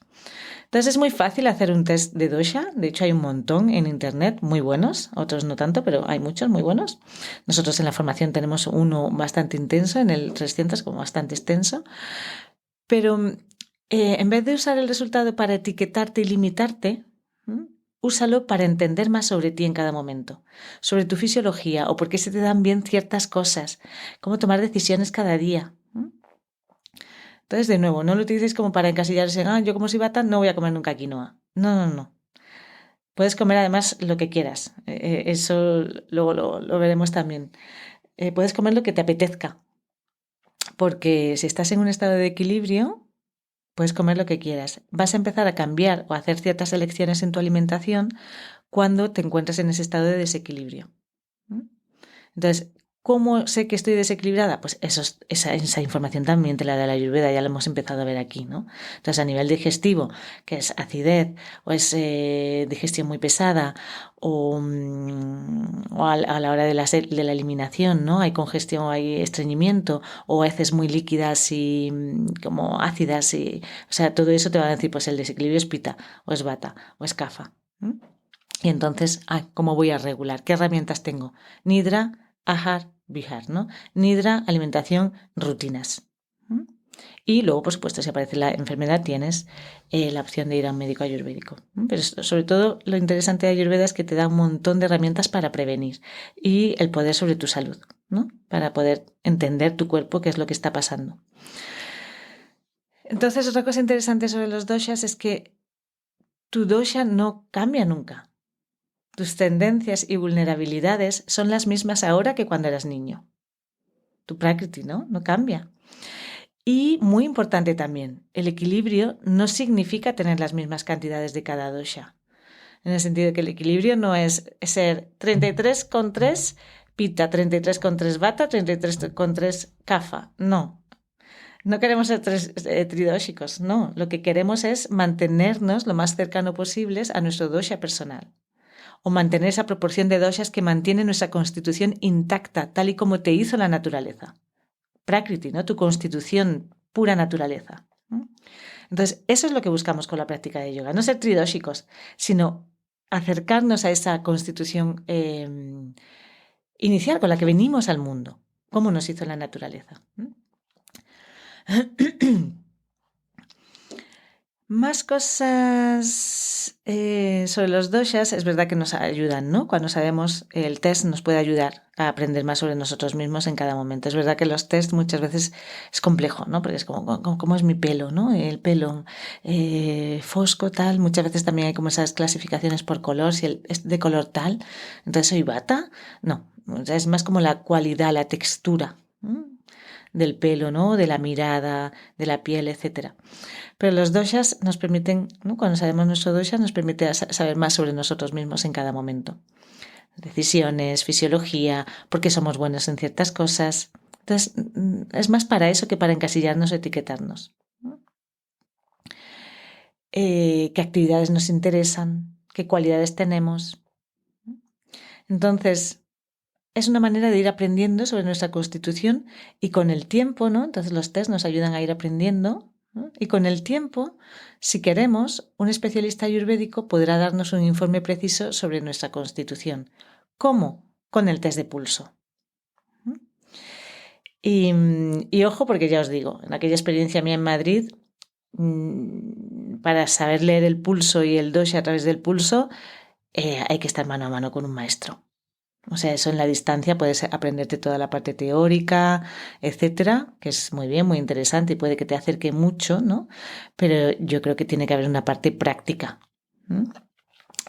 Entonces es muy fácil hacer un test de dosha. De hecho hay un montón en internet muy buenos, otros no tanto, pero hay muchos muy buenos. Nosotros en la formación tenemos uno bastante intenso, en el 300 como bastante extenso. Pero en vez de usar el resultado para etiquetarte y limitarte, úsalo para entender más sobre ti en cada momento, sobre tu fisiología o por qué se te dan bien ciertas cosas, cómo tomar decisiones cada día. Entonces, de nuevo, no lo utilices como para encasillarse en, yo como soy Vata no voy a comer nunca quinoa. No. Puedes comer además lo que quieras. Eso luego lo veremos también. Puedes comer lo que te apetezca. Porque si estás en un estado de equilibrio, puedes comer lo que quieras. Vas a empezar a cambiar o a hacer ciertas elecciones en tu alimentación cuando te encuentras en ese estado de desequilibrio. Entonces, ¿cómo sé que estoy desequilibrada? Pues esa información también te la da la Ayurveda, ya lo hemos empezado a ver aquí, ¿no? Entonces, a nivel digestivo, que es acidez, o es digestión muy pesada, o a la hora de la eliminación, ¿no? Hay congestión, hay estreñimiento, o heces muy líquidas y como ácidas, o sea, todo eso te va a decir, pues el desequilibrio es Pitta, o es Vata, o es Kapha. Y entonces, ¿cómo voy a regular? ¿Qué herramientas tengo? Nidra, Ahar, Vihar, ¿no? Nidra, alimentación, rutinas. Y luego, por supuesto, si aparece la enfermedad, tienes la opción de ir a un médico ayurvédico. Pero sobre todo, lo interesante de Ayurveda es que te da un montón de herramientas para prevenir y el poder sobre tu salud, ¿no? Para poder entender tu cuerpo, qué es lo que está pasando. Entonces, otra cosa interesante sobre los doshas es que tu dosha no cambia nunca. Tus tendencias y vulnerabilidades son las mismas ahora que cuando eras niño. Tu prakriti, ¿no? No cambia. Y muy importante también, el equilibrio no significa tener las mismas cantidades de cada dosha. En el sentido de que el equilibrio no es ser 33,3 Pitta, 33,3 Vata, 33,3 Kapha. No. No queremos ser tridóshicos, no. Lo que queremos es mantenernos lo más cercano posible a nuestro dosha personal. O mantener esa proporción de doshas que mantiene nuestra constitución intacta, tal y como te hizo la naturaleza. Prakriti, ¿no? Tu constitución, pura naturaleza. Entonces, eso es lo que buscamos con la práctica de yoga. No ser tridóshicos, sino acercarnos a esa constitución inicial con la que venimos al mundo, como nos hizo la naturaleza. Más cosas sobre los doshas, es verdad que nos ayudan, ¿no? Cuando sabemos el test nos puede ayudar a aprender más sobre nosotros mismos en cada momento. Es verdad que los test muchas veces es complejo, ¿no? Porque es como es mi pelo, ¿no? El pelo fosco, tal. Muchas veces también hay como esas clasificaciones por color, si es de color tal, entonces soy Vata. No, o sea, es más como la cualidad, la textura del pelo, ¿no? De la mirada, de la piel, etcétera. Pero los doshas nos permiten, ¿no? Cuando sabemos nuestro dosha, nos permite saber más sobre nosotros mismos en cada momento. Decisiones, fisiología, por qué somos buenos en ciertas cosas. Entonces, es más para eso que para encasillarnos o etiquetarnos. ¿Qué actividades nos interesan? ¿Qué cualidades tenemos? Entonces, es una manera de ir aprendiendo sobre nuestra constitución y con el tiempo, ¿no? Entonces los test nos ayudan a ir aprendiendo, ¿no? Y con el tiempo, si queremos, un especialista ayurvédico podrá darnos un informe preciso sobre nuestra constitución. ¿Cómo? Con el test de pulso. Y ojo, porque ya os digo, en aquella experiencia mía en Madrid, para saber leer el pulso y el dosha a través del pulso, hay que estar mano a mano con un maestro. O sea, eso en la distancia puedes aprenderte toda la parte teórica, etcétera, que es muy bien, muy interesante y puede que te acerque mucho, ¿no? Pero yo creo que tiene que haber una parte práctica.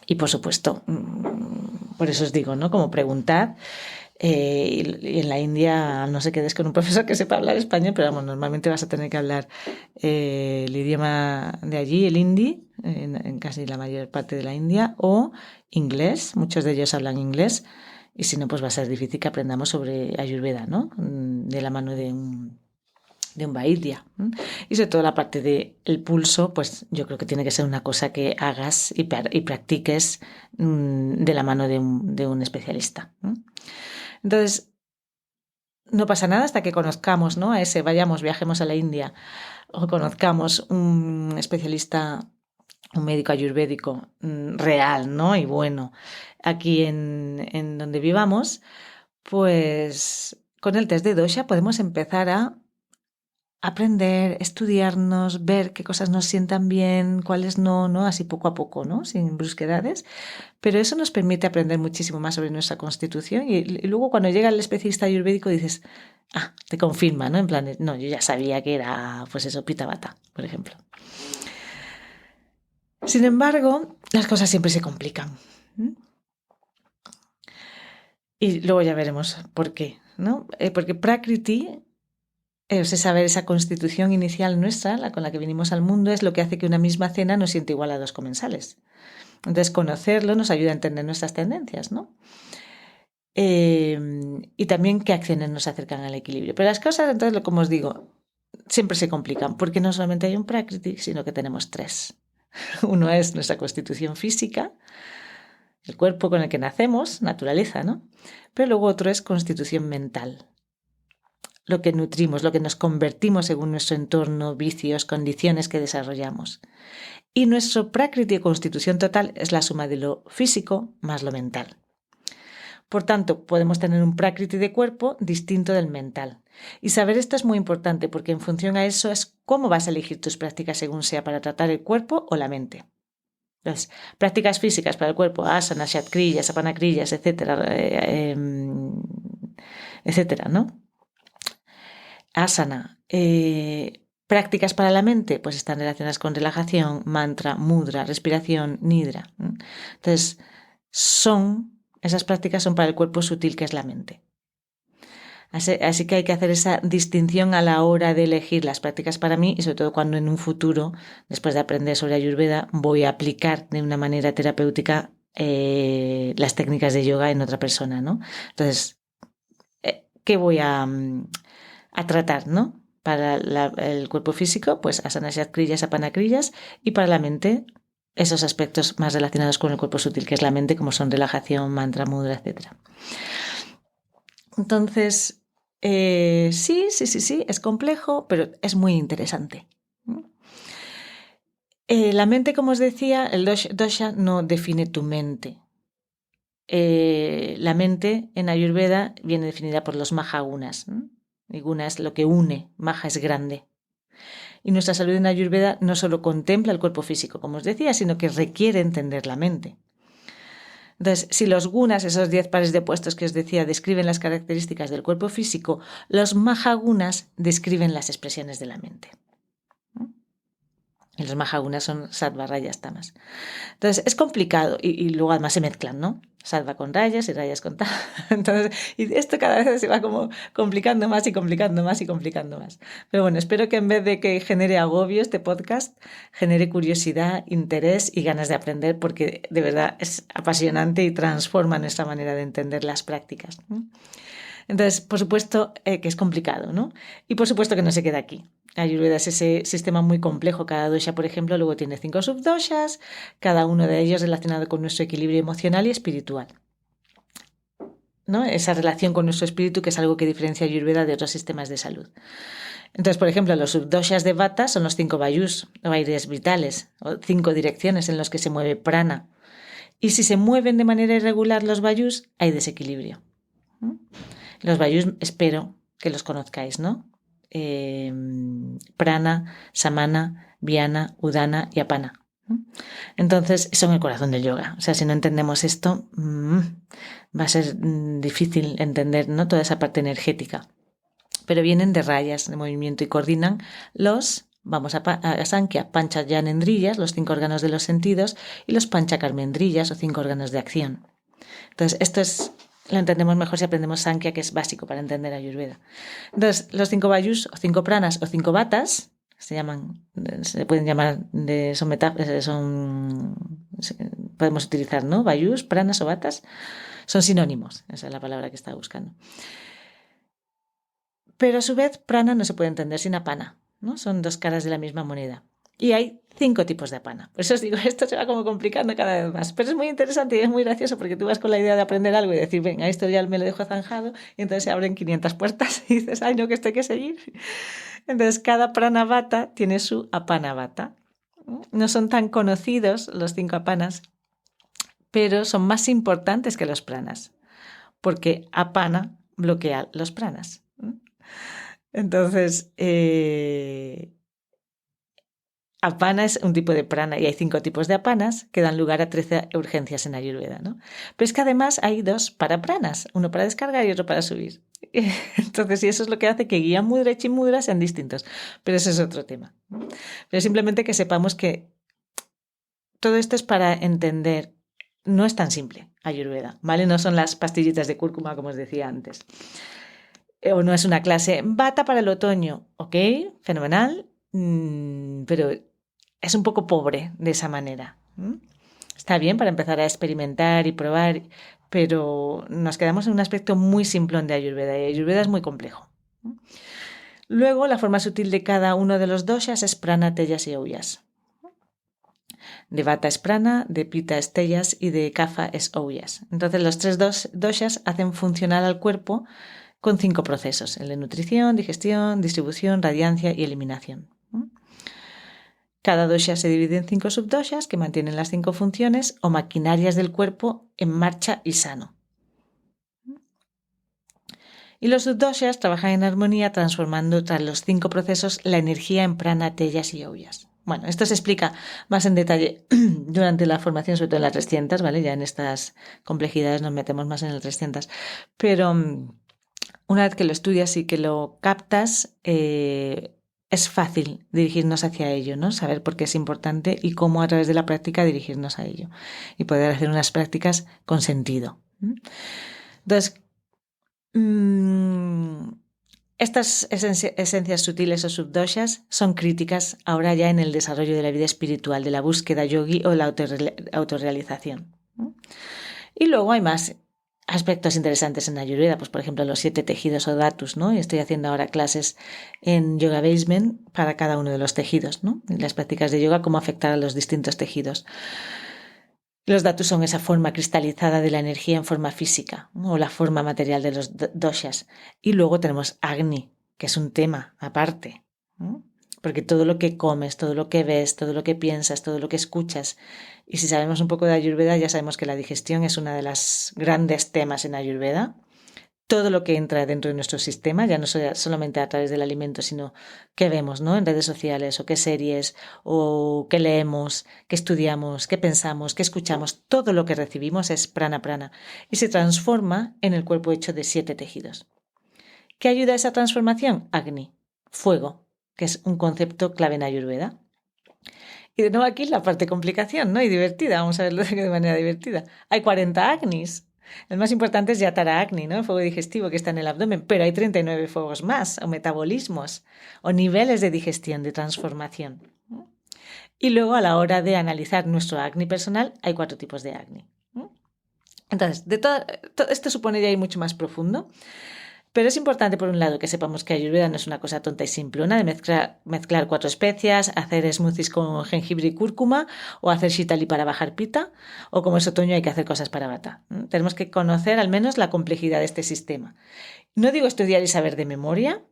Y por supuesto, por eso os digo, ¿no? Como preguntad. Y en la India no se quedes con un profesor que sepa hablar español, pero vamos, normalmente vas a tener que hablar el idioma de allí, el hindi, en casi la mayor parte de la India, o inglés, muchos de ellos hablan inglés. Y si no, pues va a ser difícil que aprendamos sobre Ayurveda, ¿no? De la mano de un Vaidya. Y sobre todo la parte del pulso, pues yo creo que tiene que ser una cosa que hagas y practiques de la mano de un especialista. Entonces, no pasa nada hasta que conozcamos, ¿no? Viajemos a la India o conozcamos un especialista, un médico ayurvédico real, ¿no? Y bueno, aquí en donde vivamos, pues con el test de dosha podemos empezar a aprender, estudiarnos, ver qué cosas nos sientan bien, cuáles no, ¿no? Así poco a poco, ¿no? Sin brusquedades. Pero eso nos permite aprender muchísimo más sobre nuestra constitución y luego cuando llega el especialista ayurvédico dices, te confirma, ¿no? En plan, no, yo ya sabía que era, pues eso, Pitta Vata, por ejemplo. Sin embargo, las cosas siempre se complican. Y luego ya veremos por qué, ¿no? Porque Prakriti, saber esa constitución inicial nuestra, la con la que vinimos al mundo, es lo que hace que una misma cena nos siente igual a dos comensales. Entonces, conocerlo nos ayuda a entender nuestras tendencias, ¿no? Y también qué acciones nos acercan al equilibrio. Pero las cosas, entonces, como os digo, siempre se complican, porque no solamente hay un Prakriti, sino que tenemos 3. Uno es nuestra constitución física, el cuerpo con el que nacemos, naturaleza, ¿no? Pero luego otro es constitución mental, lo que nutrimos, lo que nos convertimos según nuestro entorno, vicios, condiciones que desarrollamos. Y nuestro Prakriti, constitución total, es la suma de lo físico más lo mental. Por tanto, podemos tener un Prakriti de cuerpo distinto del mental. Y saber esto es muy importante porque en función a eso es cómo vas a elegir tus prácticas según sea para tratar el cuerpo o la mente. Entonces, prácticas físicas para el cuerpo, asanas, shatkrillas, apanakrillas, etcétera, etcétera, ¿no? Asana. Prácticas para la mente, pues están relacionadas con relajación, mantra, mudra, respiración, nidra. Entonces, esas prácticas son para el cuerpo sutil que es la mente. Así que hay que hacer esa distinción a la hora de elegir las prácticas para mí y sobre todo cuando en un futuro, después de aprender sobre Ayurveda, voy a aplicar de una manera terapéutica las técnicas de yoga en otra persona, ¿no? Entonces, ¿qué voy a tratar, ¿no? Para el cuerpo físico, pues asanas, shatkrillas, apanakrillas, y para la mente, esos aspectos más relacionados con el cuerpo sutil, que es la mente, como son relajación, mantra, mudra, etc. Entonces, sí, es complejo, pero es muy interesante. La mente, como os decía, el dosha no define tu mente. La mente en Ayurveda viene definida por los mahagunas. Y guna es lo que une, maha es grande. Y nuestra salud en Ayurveda no solo contempla el cuerpo físico, como os decía, sino que requiere entender la mente. Entonces, si los gunas, esos 10 pares de opuestos que os decía, describen las características del cuerpo físico, los mahagunas describen las expresiones de la mente. Y los mahagunas son sattva, rayas, tamas. Entonces, es complicado y luego además se mezclan, ¿no? Sattva con rayas y rayas con tamas. Entonces, y esto cada vez se va como complicando más y complicando más y complicando más. Pero bueno, espero que en vez de que genere agobio este podcast, genere curiosidad, interés y ganas de aprender porque de verdad es apasionante y transforma nuestra manera de entender las prácticas. Entonces, por supuesto que es complicado, ¿no? Y por supuesto que no se queda aquí. Ayurveda es ese sistema muy complejo. Cada dosha, por ejemplo, luego tiene 5 subdoshas, cada uno de ellos relacionado con nuestro equilibrio emocional y espiritual, ¿no? Esa relación con nuestro espíritu que es algo que diferencia Ayurveda de otros sistemas de salud. Entonces, por ejemplo, los subdoshas de Vata son los 5 vayus, o aires vitales, o 5 direcciones en las que se mueve prana. Y si se mueven de manera irregular los vayus, hay desequilibrio. Los vayus espero que los conozcáis, ¿no? Prana, Samana, Vyana, Udana y Apana. Entonces son el corazón del yoga. O sea, si no entendemos esto, va a ser difícil entender, ¿no? Toda esa parte energética. Pero vienen de rayas de movimiento y coordinan los, vamos a Sankhya, Panchayanendriyas, los 5 órganos de los sentidos, y los Panchakarmendriyas, o 5 órganos de acción. Entonces, esto lo entendemos mejor si aprendemos Sankhya, que es básico para entender Ayurveda. Entonces, los 5 vayus, o 5 pranas, o 5 vatas, se pueden llamar, podemos utilizar, ¿no? Vayus, pranas o vatas, son sinónimos, esa es la palabra que estaba buscando. Pero a su vez, prana no se puede entender sin apana, ¿no? Son 2 caras de la misma moneda. Y hay 5 tipos de apana. Por eso os digo, esto se va como complicando cada vez más. Pero es muy interesante y es muy gracioso porque tú vas con la idea de aprender algo y decir, venga, esto ya me lo dejo zanjado, y entonces se abren 500 puertas y dices, ay, no, que esto hay que seguir. Entonces, cada prana vata tiene su apana vata. No son tan conocidos los 5 apanas, pero son más importantes que los pranas, porque apana bloquea los pranas. Entonces, apana es un tipo de prana y hay 5 tipos de apanas que dan lugar a 13 urgencias en Ayurveda, ¿no? Pero es que además hay 2 para pranas, uno para descargar y otro para subir. Entonces, y eso es lo que hace que Guía Mudra y Chimudra sean distintos. Pero ese es otro tema. Pero simplemente que sepamos que todo esto es para entender. No es tan simple Ayurveda, ¿vale? No son las pastillitas de cúrcuma, como os decía antes. O no es una clase Vata para el otoño, ok, fenomenal, pero es un poco pobre de esa manera. Está bien para empezar a experimentar y probar, pero nos quedamos en un aspecto muy simplón de Ayurveda, y Ayurveda es muy complejo. Luego, la forma sutil de cada uno de los doshas es prana, tellas y oyas. De vata es prana, de pita es tellas y de kapha es oyas. Entonces, los tres doshas hacen funcionar al cuerpo con 5 procesos: el de nutrición, digestión, distribución, radiancia y eliminación. Cada dosha se divide en 5 subdoshas que mantienen las 5 funciones o maquinarias del cuerpo en marcha y sano. Y los subdoshas trabajan en armonía transformando tras los 5 procesos la energía en prana, tellas y oyas. Bueno, esto se explica más en detalle durante la formación, sobre todo en la 300, ¿vale? Ya en estas complejidades nos metemos más en el 300. Pero una vez que lo estudias y que lo captas, es fácil dirigirnos hacia ello, ¿no? Saber por qué es importante y cómo a través de la práctica dirigirnos a ello. Y poder hacer unas prácticas con sentido. Entonces, estas esencias sutiles o subdoshas son críticas ahora ya en el desarrollo de la vida espiritual, de la búsqueda yogi o la autorrealización. Y luego hay más aspectos interesantes en Ayurveda, pues por ejemplo los 7 tejidos o dhatus, ¿no? Y estoy haciendo ahora clases en Yoga Basement para cada uno de los tejidos, ¿no? Y las prácticas de yoga, cómo afectar a los distintos tejidos. Los dhatus son esa forma cristalizada de la energía en forma física, ¿no? O la forma material de los doshas. Y luego tenemos Agni, que es un tema aparte, ¿no? Porque todo lo que comes, todo lo que ves, todo lo que piensas, todo lo que escuchas, y si sabemos un poco de Ayurveda, ya sabemos que la digestión es una de las grandes temas en Ayurveda. Todo lo que entra dentro de nuestro sistema, ya no solamente a través del alimento, sino qué vemos, ¿no? En redes sociales, o qué series, o qué leemos, qué estudiamos, qué pensamos, qué escuchamos, todo lo que recibimos es prana prana y se transforma en el cuerpo hecho de 7 tejidos. ¿Qué ayuda a esa transformación? Agni, fuego, que es un concepto clave en Ayurveda. Y de nuevo aquí la parte complicación, ¿no? Y divertida, vamos a verlo de manera divertida. Hay 40 Agnis. El más importante es Yatara Agni, ¿no? El fuego digestivo que está en el abdomen, pero hay 39 fuegos más, o metabolismos, o niveles de digestión, de transformación. Y luego a la hora de analizar nuestro Agni personal, hay 4 tipos de Agni. Entonces, todo esto supone ya ir mucho más profundo. Pero es importante, por un lado, que sepamos que Ayurveda no es una cosa tonta y simplona de mezclar 4 especias, hacer smoothies con jengibre y cúrcuma, o hacer shitali para bajar pita, o como es otoño hay que hacer cosas para vata. Tenemos que conocer al menos la complejidad de este sistema. No digo estudiar y saber de memoria,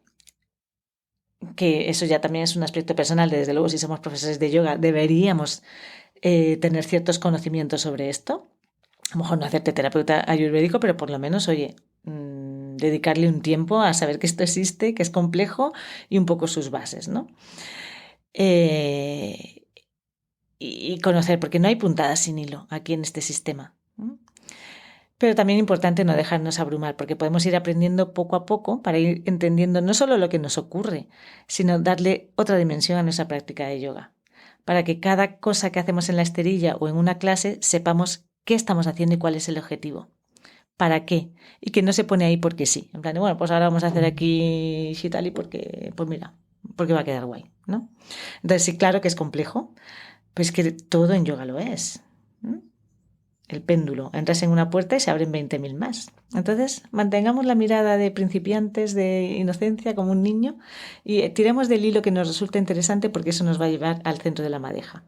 que eso ya también es un aspecto personal, desde luego si somos profesores de yoga deberíamos tener ciertos conocimientos sobre esto. A lo mejor no hacerte terapeuta ayurvédico, pero por lo menos, oye, dedicarle un tiempo a saber que esto existe, que es complejo y un poco sus bases, ¿no? Y conocer, porque no hay puntadas sin hilo aquí en este sistema. Pero también es importante no dejarnos abrumar, porque podemos ir aprendiendo poco a poco para ir entendiendo no solo lo que nos ocurre, sino darle otra dimensión a nuestra práctica de yoga, para que cada cosa que hacemos en la esterilla o en una clase sepamos qué estamos haciendo y cuál es el objetivo. ¿Para qué? Y que no se pone ahí porque sí. En plan, bueno, pues ahora vamos a hacer aquí Shitali porque, pues mira, porque va a quedar guay, ¿no? Entonces sí, claro que es complejo, pues que todo en yoga lo es. El péndulo. Entras en una puerta y se abren 20.000 más. Entonces, mantengamos la mirada de principiantes, de inocencia, como un niño, y tiremos del hilo que nos resulta interesante porque eso nos va a llevar al centro de la madeja.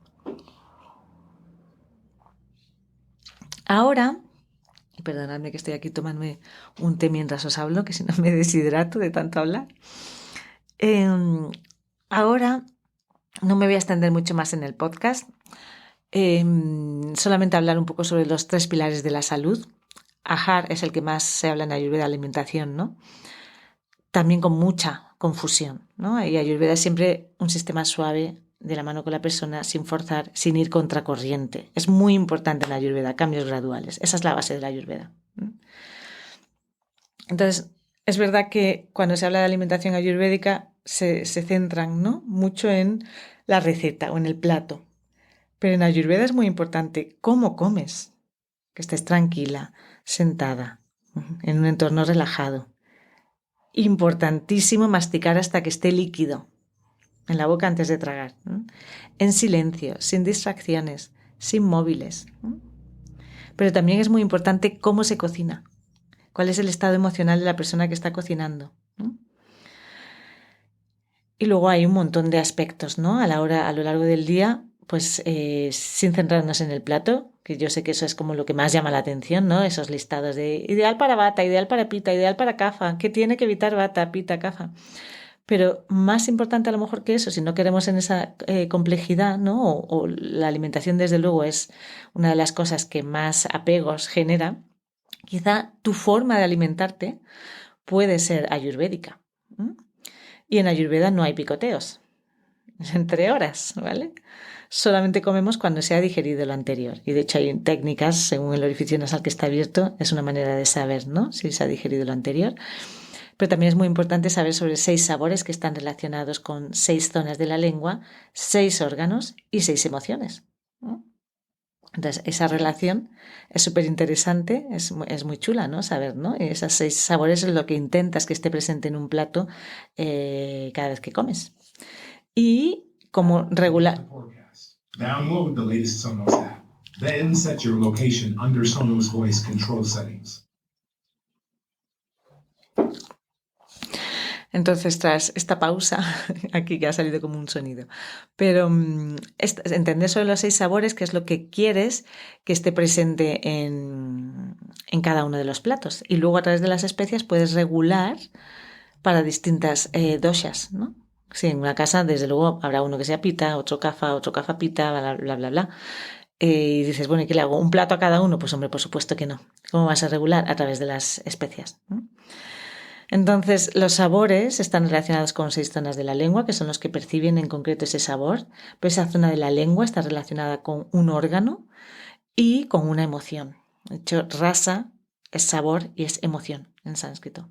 Ahora, perdonadme que estoy aquí tomándome un té mientras os hablo, que si no me deshidrato de tanto hablar. Ahora no me voy a extender mucho más en el podcast. Solamente hablar un poco sobre los 3 pilares de la salud. Ahar es el que más se habla en Ayurveda, alimentación, ¿no? También con mucha confusión, ¿no? Y Ayurveda es siempre un sistema suave, de la mano con la persona, sin forzar, sin ir contracorriente. Es muy importante en la Ayurveda, cambios graduales. Esa es la base de la Ayurveda. Entonces, es verdad que cuando se habla de alimentación ayurvédica se centran, ¿no?, mucho en la receta o en el plato. Pero en Ayurveda es muy importante cómo comes, que estés tranquila, sentada, en un entorno relajado. Importantísimo masticar hasta que esté líquido en la boca antes de tragar, ¿no? En silencio, sin distracciones, sin móviles. Pero también es muy importante cómo se cocina, cuál es el estado emocional de la persona que está cocinando. Y luego hay un montón de aspectos, ¿no? A lo largo del día, pues sin centrarnos en el plato, que yo sé que eso es como lo que más llama la atención, ¿no? Esos listados de ideal para bata, ideal para pita, ideal para cafa, ¿qué tiene que evitar bata, pita, cafa? Pero más importante a lo mejor que eso, si no queremos en esa complejidad, ¿no? O la alimentación desde luego es una de las cosas que más apegos genera, quizá tu forma de alimentarte puede ser ayurvédica. Y en Ayurveda no hay picoteos entre horas, ¿vale? Solamente comemos cuando se ha digerido lo anterior. Y de hecho hay técnicas, según el orificio nasal que está abierto, es una manera de saber, ¿no? Si se ha digerido lo anterior. Pero también es muy importante saber sobre 6 sabores que están relacionados con 6 zonas de la lengua, 6 órganos y 6 emociones, ¿no? Entonces, esa relación es súper interesante, es muy chula, ¿no? Saber, ¿no? Y esas 6 sabores es lo que intentas que esté presente en un plato cada vez que comes. Y como regular... Download the latest Sonos app. Then set your location under Sonos voice control settings. Entonces, tras esta pausa, aquí que ha salido como un sonido, pero entender sobre los 6 sabores, qué es lo que quieres que esté presente en cada uno de los platos. Y luego a través de las especias puedes regular para distintas doshas, ¿no? Sí, en una casa, desde luego, habrá uno que sea pita, otro kafa pita, bla, bla, bla, bla. Y dices, bueno, ¿y qué le hago? ¿Un plato a cada uno? Pues hombre, por supuesto que no. ¿Cómo vas a regular? A través de las especias, ¿no? Entonces, los sabores están relacionados con 6 zonas de la lengua, que son los que perciben en concreto ese sabor, pero esa zona de la lengua está relacionada con un órgano y con una emoción. De hecho, rasa es sabor y es emoción en sánscrito.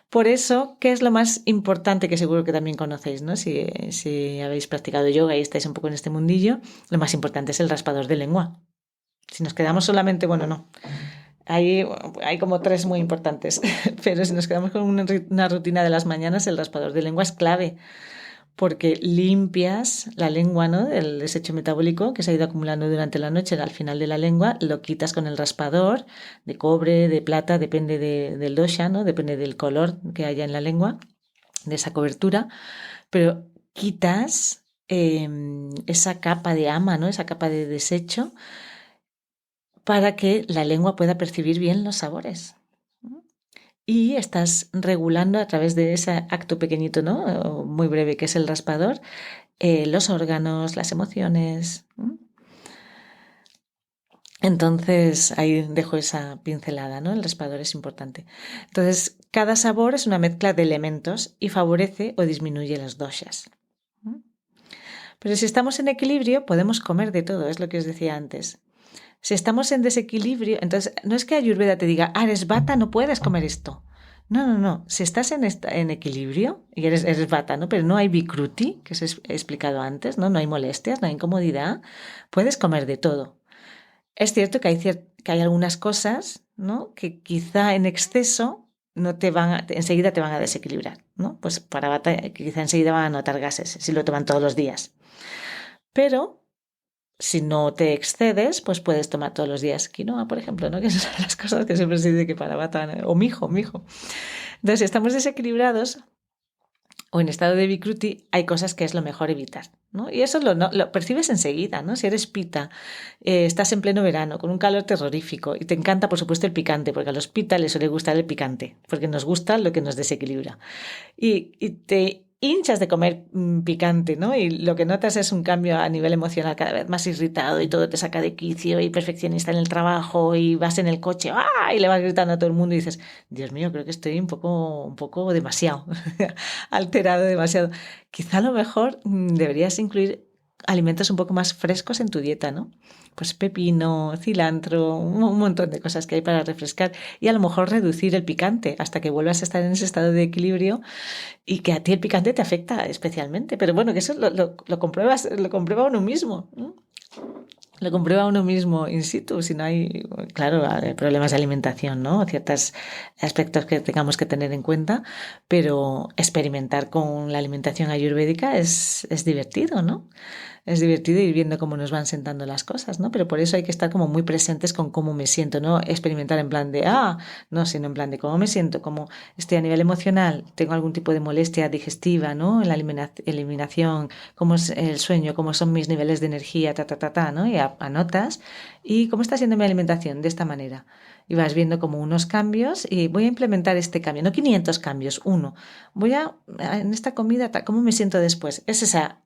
Por eso, ¿qué es lo más importante que seguro que también conocéis, ¿no? Si habéis practicado yoga y estáis un poco en este mundillo, lo más importante es el raspador de lengua. Si nos quedamos solamente, bueno, no. Hay como 3 muy importantes, pero si nos quedamos con una rutina de las mañanas, el raspador de lengua es clave, porque limpias la lengua, ¿no? El desecho metabólico que se ha ido acumulando durante la noche al final de la lengua, lo quitas con el raspador de cobre, de plata, depende del dosha, ¿no? Depende del color que haya en la lengua, de esa cobertura, pero quitas esa capa de ama, ¿no? Esa capa de desecho, para que la lengua pueda percibir bien los sabores. Y estás regulando a través de ese acto pequeñito, ¿no? Muy breve, que es el raspador, los órganos, las emociones. Entonces, ahí dejo esa pincelada, ¿no? El raspador es importante. Entonces, cada sabor es una mezcla de elementos y favorece o disminuye los doshas. Pero si estamos en equilibrio, podemos comer de todo, es lo que os decía antes. Si estamos en desequilibrio, entonces no es que Ayurveda te diga, eres vata, no puedes comer esto. No. Si estás en equilibrio y eres vata, ¿no? Pero no hay vikruti, que os he explicado antes, ¿no? No hay molestias, no hay incomodidad, puedes comer de todo. Es cierto que hay algunas cosas, ¿no? Que quizá en exceso no enseguida te van a desequilibrar, ¿no? Pues para vata quizá enseguida van a notar gases si lo toman todos los días. Pero si no te excedes, pues puedes tomar todos los días quinoa, por ejemplo, ¿no? Que es una de las cosas que siempre se dice que para vata, o mijo. Entonces, si estamos desequilibrados o en estado de vikruti, hay cosas que es lo mejor evitar, ¿no? Y eso lo percibes enseguida, ¿no? Si eres pita, estás en pleno verano con un calor terrorífico y te encanta, por supuesto, el picante, porque a los pita les suele gustar el picante, porque nos gusta lo que nos desequilibra. Y te hinchas de comer picante, ¿no? Y lo que notas es un cambio a nivel emocional, cada vez más irritado y todo te saca de quicio y perfeccionista en el trabajo y vas en el coche y le vas gritando a todo el mundo y dices, Dios mío, creo que estoy un poco demasiado alterado, demasiado. Quizá a lo mejor deberías incluir alimentos un poco más frescos en tu dieta, ¿no? Pues pepino, cilantro, un montón de cosas que hay para refrescar y a lo mejor reducir el picante hasta que vuelvas a estar en ese estado de equilibrio y que a ti el picante te afecta especialmente. Pero bueno, que eso lo comprueba uno mismo, ¿no? lo comprueba uno mismo in situ, si no hay, claro, hay problemas de alimentación, ¿no? Ciertos aspectos que tengamos que tener en cuenta, pero experimentar con la alimentación ayurvédica es divertido, ¿no? Es divertido ir viendo cómo nos van sentando las cosas, ¿no? Pero por eso hay que estar como muy presentes con cómo me siento, no experimentar en plan de, no, sino en plan de cómo me siento, cómo estoy a nivel emocional, tengo algún tipo de molestia digestiva, ¿no? En la eliminación, cómo es el sueño, cómo son mis niveles de energía, ¿no? Y anotas, y cómo está siendo mi alimentación de esta manera. Y vas viendo como unos cambios y voy a implementar este cambio, no 500 cambios, uno. En esta comida, ¿cómo me siento después? Es esa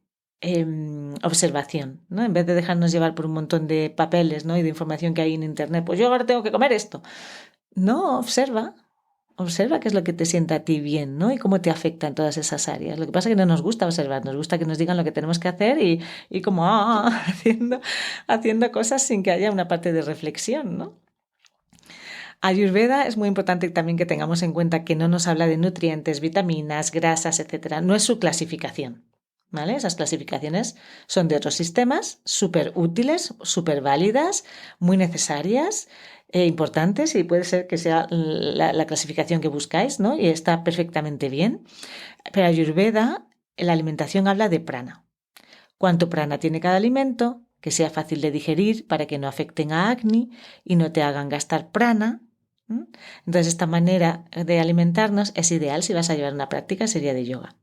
observación, ¿no? En vez de dejarnos llevar por un montón de papeles, ¿no? Y de información que hay en internet, pues yo ahora tengo que comer esto. No, observa qué es lo que te sienta a ti bien, ¿no? Y cómo te afecta en todas esas áreas. Lo que pasa es que no nos gusta observar, nos gusta que nos digan lo que tenemos que hacer y como haciendo cosas sin que haya una parte de reflexión, ¿no? Ayurveda es muy importante también que tengamos en cuenta que no nos habla de nutrientes, vitaminas, grasas, etcétera. No es su clasificación. ¿Vale? Esas clasificaciones son de otros sistemas, súper útiles, súper válidas, muy necesarias, importantes, y puede ser que sea la clasificación que buscáis, ¿no? Y está perfectamente bien. Pero Ayurveda, la alimentación habla de prana. ¿Cuánto prana tiene cada alimento? Que sea fácil de digerir para que no afecten a Agni y no te hagan gastar prana. Entonces, esta manera de alimentarnos es ideal si vas a llevar una práctica seria de yoga.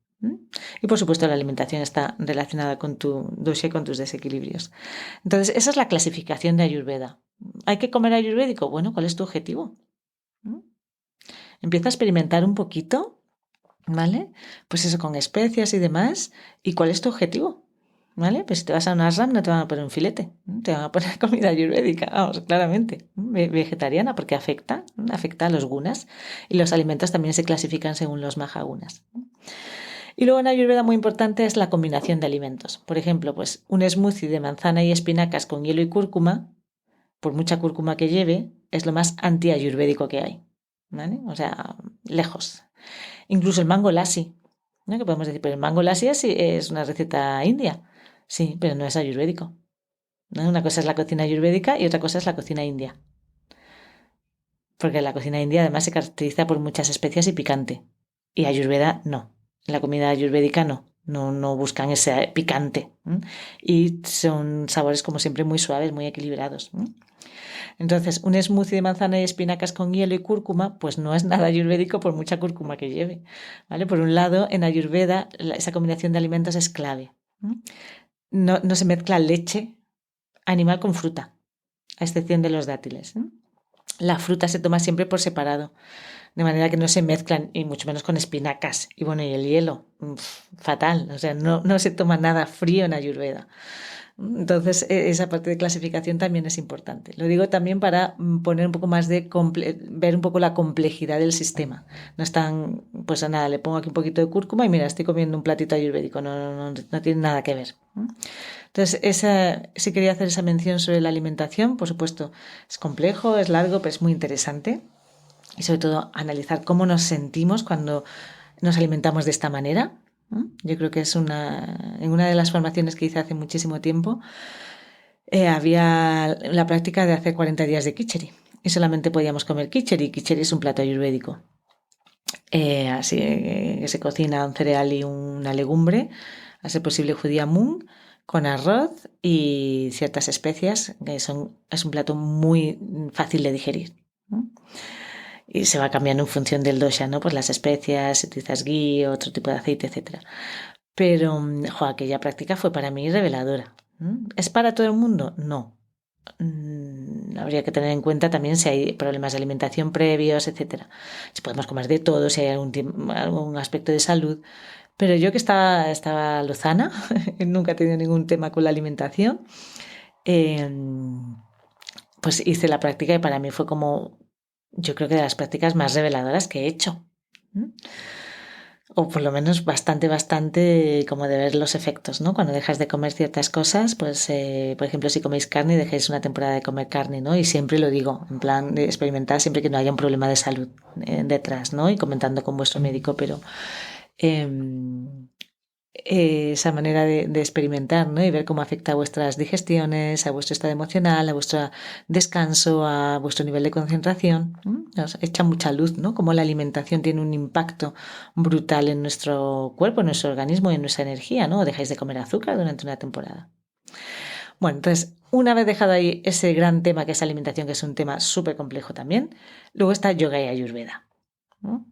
Y por supuesto la alimentación está relacionada con tu dosha y con tus desequilibrios. Entonces esa es la clasificación de Ayurveda. ¿Hay que comer ayurvédico? Bueno, ¿cuál es tu objetivo? Empieza a experimentar un poquito, ¿vale? Pues eso con especias y demás. ¿Y cuál es tu objetivo? ¿Vale? Pues si te vas a un ashram no te van a poner un filete, te van a poner comida ayurvédica, vamos, claramente, vegetariana, porque afecta a los gunas, y los alimentos también se clasifican según los mahagunas. Y luego en Ayurveda muy importante es la combinación de alimentos. Por ejemplo, pues un smoothie de manzana y espinacas con hielo y cúrcuma, por mucha cúrcuma que lleve, es lo más anti-ayurvédico que hay, ¿vale? O sea, lejos. Incluso el mango lassi, ¿no? Que podemos decir, pero el mango lassi es una receta india. Sí, pero no es ayurvédico, ¿no? Una cosa es la cocina ayurvédica y otra cosa es la cocina india. Porque la cocina india además se caracteriza por muchas especias y picante. Y Ayurveda no. La comida ayurvédica no buscan ese picante. Y son sabores como siempre muy suaves, muy equilibrados. Entonces, un smoothie de manzana y espinacas con hielo y cúrcuma, pues no es nada ayurvédico por mucha cúrcuma que lleve. ¿Vale? Por un lado, en Ayurveda esa combinación de alimentos es clave. No se mezcla leche animal con fruta, a excepción de los dátiles. La fruta se toma siempre por separado, de manera que no se mezclan, y mucho menos con espinacas. Y bueno, y el hielo, fatal, o sea, no se toma nada frío en Ayurveda. Entonces, esa parte de clasificación también es importante. Lo digo también para poner un poco más ver un poco la complejidad del sistema. No es tan, pues nada, le pongo aquí un poquito de cúrcuma y mira, estoy comiendo un platito ayurvédico, no tiene nada que ver. Entonces, sí quería hacer esa mención sobre la alimentación, por supuesto, es complejo, es largo, pero es muy interesante. Y sobre todo, analizar cómo nos sentimos cuando nos alimentamos de esta manera. Yo creo que en una de las formaciones que hice hace muchísimo tiempo, había la práctica de hacer 40 días de kicheri y solamente podíamos comer kicheri. Kicheri es un plato ayurvédico. Así que se cocina un cereal y una legumbre, a ser posible judía mung, con arroz y ciertas especias, es un plato muy fácil de digerir. Y se va cambiando en función del dosha, ¿no? Pues las especias, si utilizas ghee, otro tipo de aceite, etc. Pero, aquella práctica fue para mí reveladora. ¿Es para todo el mundo? No. Habría que tener en cuenta también si hay problemas de alimentación previos, etc. Si podemos comer de todo, si hay algún aspecto de salud. Pero yo que estaba lozana, nunca he tenido ningún tema con la alimentación, pues hice la práctica y para mí fue como, yo creo que de las prácticas más reveladoras que he hecho. O por lo menos bastante como de ver los efectos, ¿no? Cuando dejas de comer ciertas cosas, pues, por ejemplo, si coméis carne, dejéis una temporada de comer carne, ¿no? Y siempre lo digo, en plan de experimentar siempre que no haya un problema de salud detrás, ¿no? Y comentando con vuestro médico, pero esa manera de experimentar, ¿no? Y ver cómo afecta a vuestras digestiones, a vuestro estado emocional, a vuestro descanso, a vuestro nivel de concentración. Nos echa mucha luz, ¿no? Cómo la alimentación tiene un impacto brutal en nuestro cuerpo, en nuestro organismo y en nuestra energía, ¿no? O dejáis de comer azúcar durante una temporada. Bueno, entonces, una vez dejado ahí ese gran tema que es alimentación, que es un tema súper complejo también, luego está yoga y ayurveda, ¿no?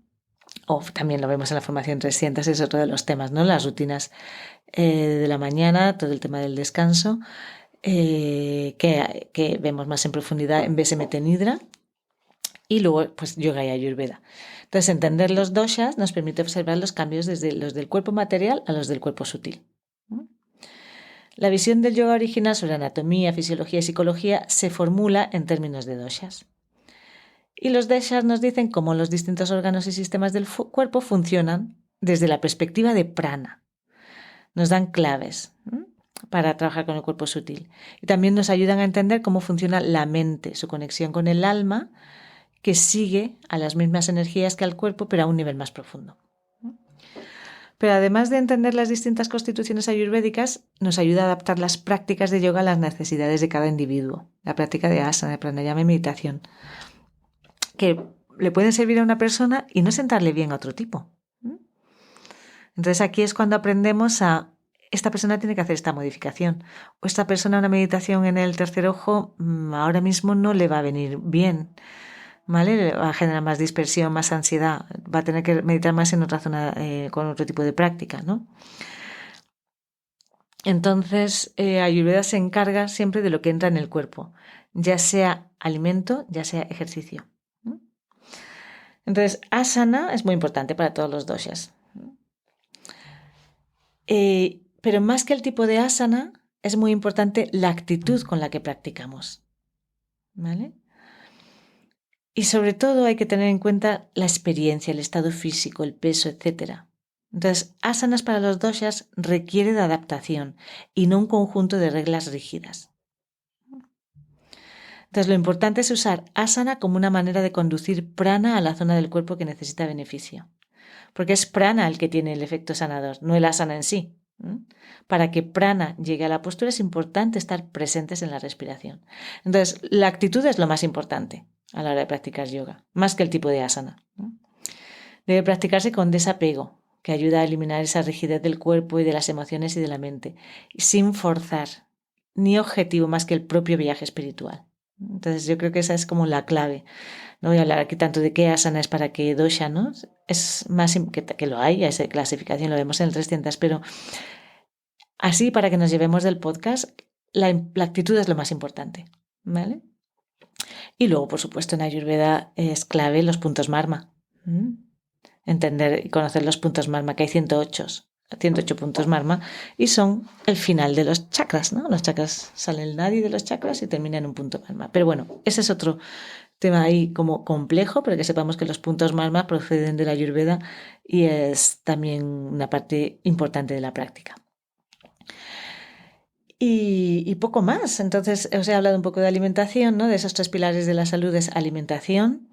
O también lo vemos en la formación 300, es otro de los temas, ¿no? Las rutinas de la mañana, todo el tema del descanso, que vemos más en profundidad en BSMT Nidra, y luego pues yoga y ayurveda. Entonces, entender los doshas nos permite observar los cambios desde los del cuerpo material a los del cuerpo sutil. La visión del yoga original sobre anatomía, fisiología y psicología se formula en términos de doshas. Y los doshas nos dicen cómo los distintos órganos y sistemas del cuerpo funcionan desde la perspectiva de prana. Nos dan claves para trabajar con el cuerpo sutil. Y también nos ayudan a entender cómo funciona la mente, su conexión con el alma, que sigue a las mismas energías que al cuerpo, pero a un nivel más profundo. Pero además de entender las distintas constituciones ayurvédicas, nos ayuda a adaptar las prácticas de yoga a las necesidades de cada individuo. La práctica de asana, de pranayama y meditación, que le pueden servir a una persona y no sentarle bien a otro tipo. Entonces aquí es cuando aprendemos a esta persona tiene que hacer esta modificación, o esta persona una meditación en el tercer ojo ahora mismo no le va a venir bien, ¿vale? Va a generar más dispersión, más ansiedad, va a tener que meditar más en otra zona con otro tipo de práctica, ¿no? Entonces, Ayurveda se encarga siempre de lo que entra en el cuerpo, ya sea alimento, ya sea ejercicio. Entonces, asana es muy importante para todos los doshas. Pero más que el tipo de asana, es muy importante la actitud con la que practicamos, ¿vale? Y sobre todo hay que tener en cuenta la experiencia, el estado físico, el peso, etc. Entonces, asanas para los doshas requiere de adaptación y no un conjunto de reglas rígidas. Entonces, lo importante es usar asana como una manera de conducir prana a la zona del cuerpo que necesita beneficio. Porque es prana el que tiene el efecto sanador, no el asana en sí. Para que prana llegue a la postura es importante estar presentes en la respiración. Entonces, la actitud es lo más importante a la hora de practicar yoga, más que el tipo de asana. Debe practicarse con desapego, que ayuda a eliminar esa rigidez del cuerpo y de las emociones y de la mente, sin forzar ni objetivo más que el propio viaje espiritual. Entonces yo creo que esa es como la clave. No voy a hablar aquí tanto de qué asana es para qué dosha, ¿no? Es más que lo hay, esa clasificación lo vemos en el 300, pero así para que nos llevemos del podcast, la actitud es lo más importante, ¿vale? Y luego, por supuesto, en Ayurveda es clave los puntos marma. Entender y conocer los puntos marma, que hay 108 puntos marma, y son el final de los chakras, ¿no? Los chakras salen el nadi de los chakras y terminan en un punto marma. Pero bueno, ese es otro tema ahí como complejo, pero que sepamos que los puntos marma proceden de la Ayurveda y es también una parte importante de la práctica. Y poco más. Entonces, os he hablado un poco de alimentación, ¿no? De esos 3 pilares de la salud es alimentación.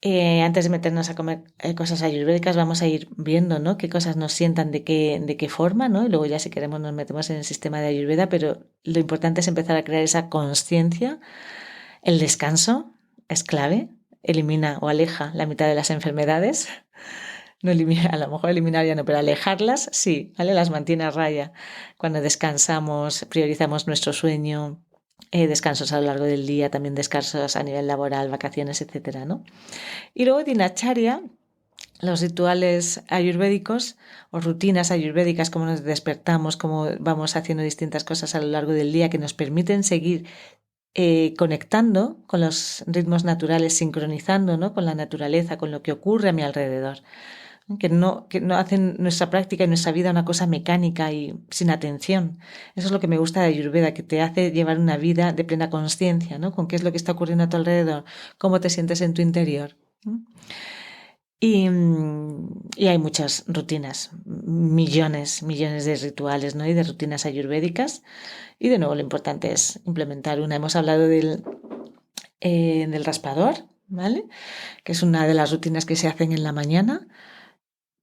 Antes de meternos a comer cosas ayurvédicas, vamos a ir viendo, ¿no? Qué cosas nos sientan de qué forma, ¿no? Y luego ya si queremos nos metemos en el sistema de Ayurveda, pero lo importante es empezar a crear esa conciencia. El descanso es clave, elimina o aleja la mitad de las enfermedades. No elimina, a lo mejor eliminar ya no, pero alejarlas sí, ¿vale? Las mantiene a raya. Cuando descansamos, priorizamos nuestro sueño, descansos a lo largo del día, también descansos a nivel laboral, vacaciones, etcétera, ¿no? Y luego dinacharya, los rituales ayurvédicos o rutinas ayurvédicas, cómo nos despertamos, cómo vamos haciendo distintas cosas a lo largo del día que nos permiten seguir conectando con los ritmos naturales, sincronizando, ¿no? Con la naturaleza, con lo que ocurre a mi alrededor. Que no hacen nuestra práctica y nuestra vida una cosa mecánica y sin atención. Eso es lo que me gusta de Ayurveda, que te hace llevar una vida de plena consciencia, ¿no? Con qué es lo que está ocurriendo a tu alrededor, cómo te sientes en tu interior. Y hay muchas rutinas, millones de rituales, ¿no? Y de rutinas ayurvédicas. Y de nuevo lo importante es implementar una. Hemos hablado del raspador, ¿vale? Que es una de las rutinas que se hacen en la mañana.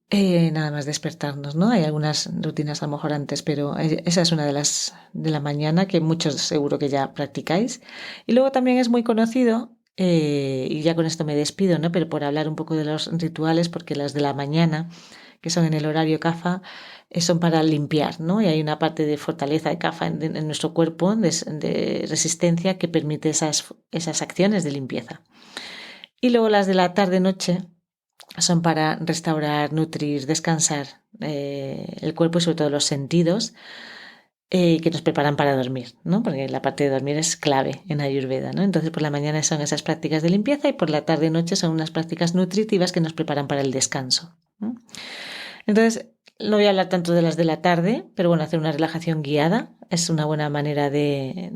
Nada más despertarnos, ¿no? Hay algunas rutinas a lo mejor antes, pero esa es una de la mañana que muchos seguro que ya practicáis. Y luego también es muy conocido, y ya con esto me despido, ¿no? Pero por hablar un poco de los rituales, porque las de la mañana, que son en el horario CAFA, son para limpiar, ¿no? Y hay una parte de fortaleza de CAFA en nuestro cuerpo, de resistencia, que permite esas acciones de limpieza. Y luego las de la tarde-noche son para restaurar, nutrir, descansar el cuerpo y sobre todo los sentidos, que nos preparan para dormir, ¿no? Porque la parte de dormir es clave en Ayurveda, ¿no? Entonces por la mañana son esas prácticas de limpieza y por la tarde y noche son unas prácticas nutritivas que nos preparan para el descanso, ¿no? Entonces no voy a hablar tanto de las de la tarde, pero bueno, hacer una relajación guiada es una buena manera es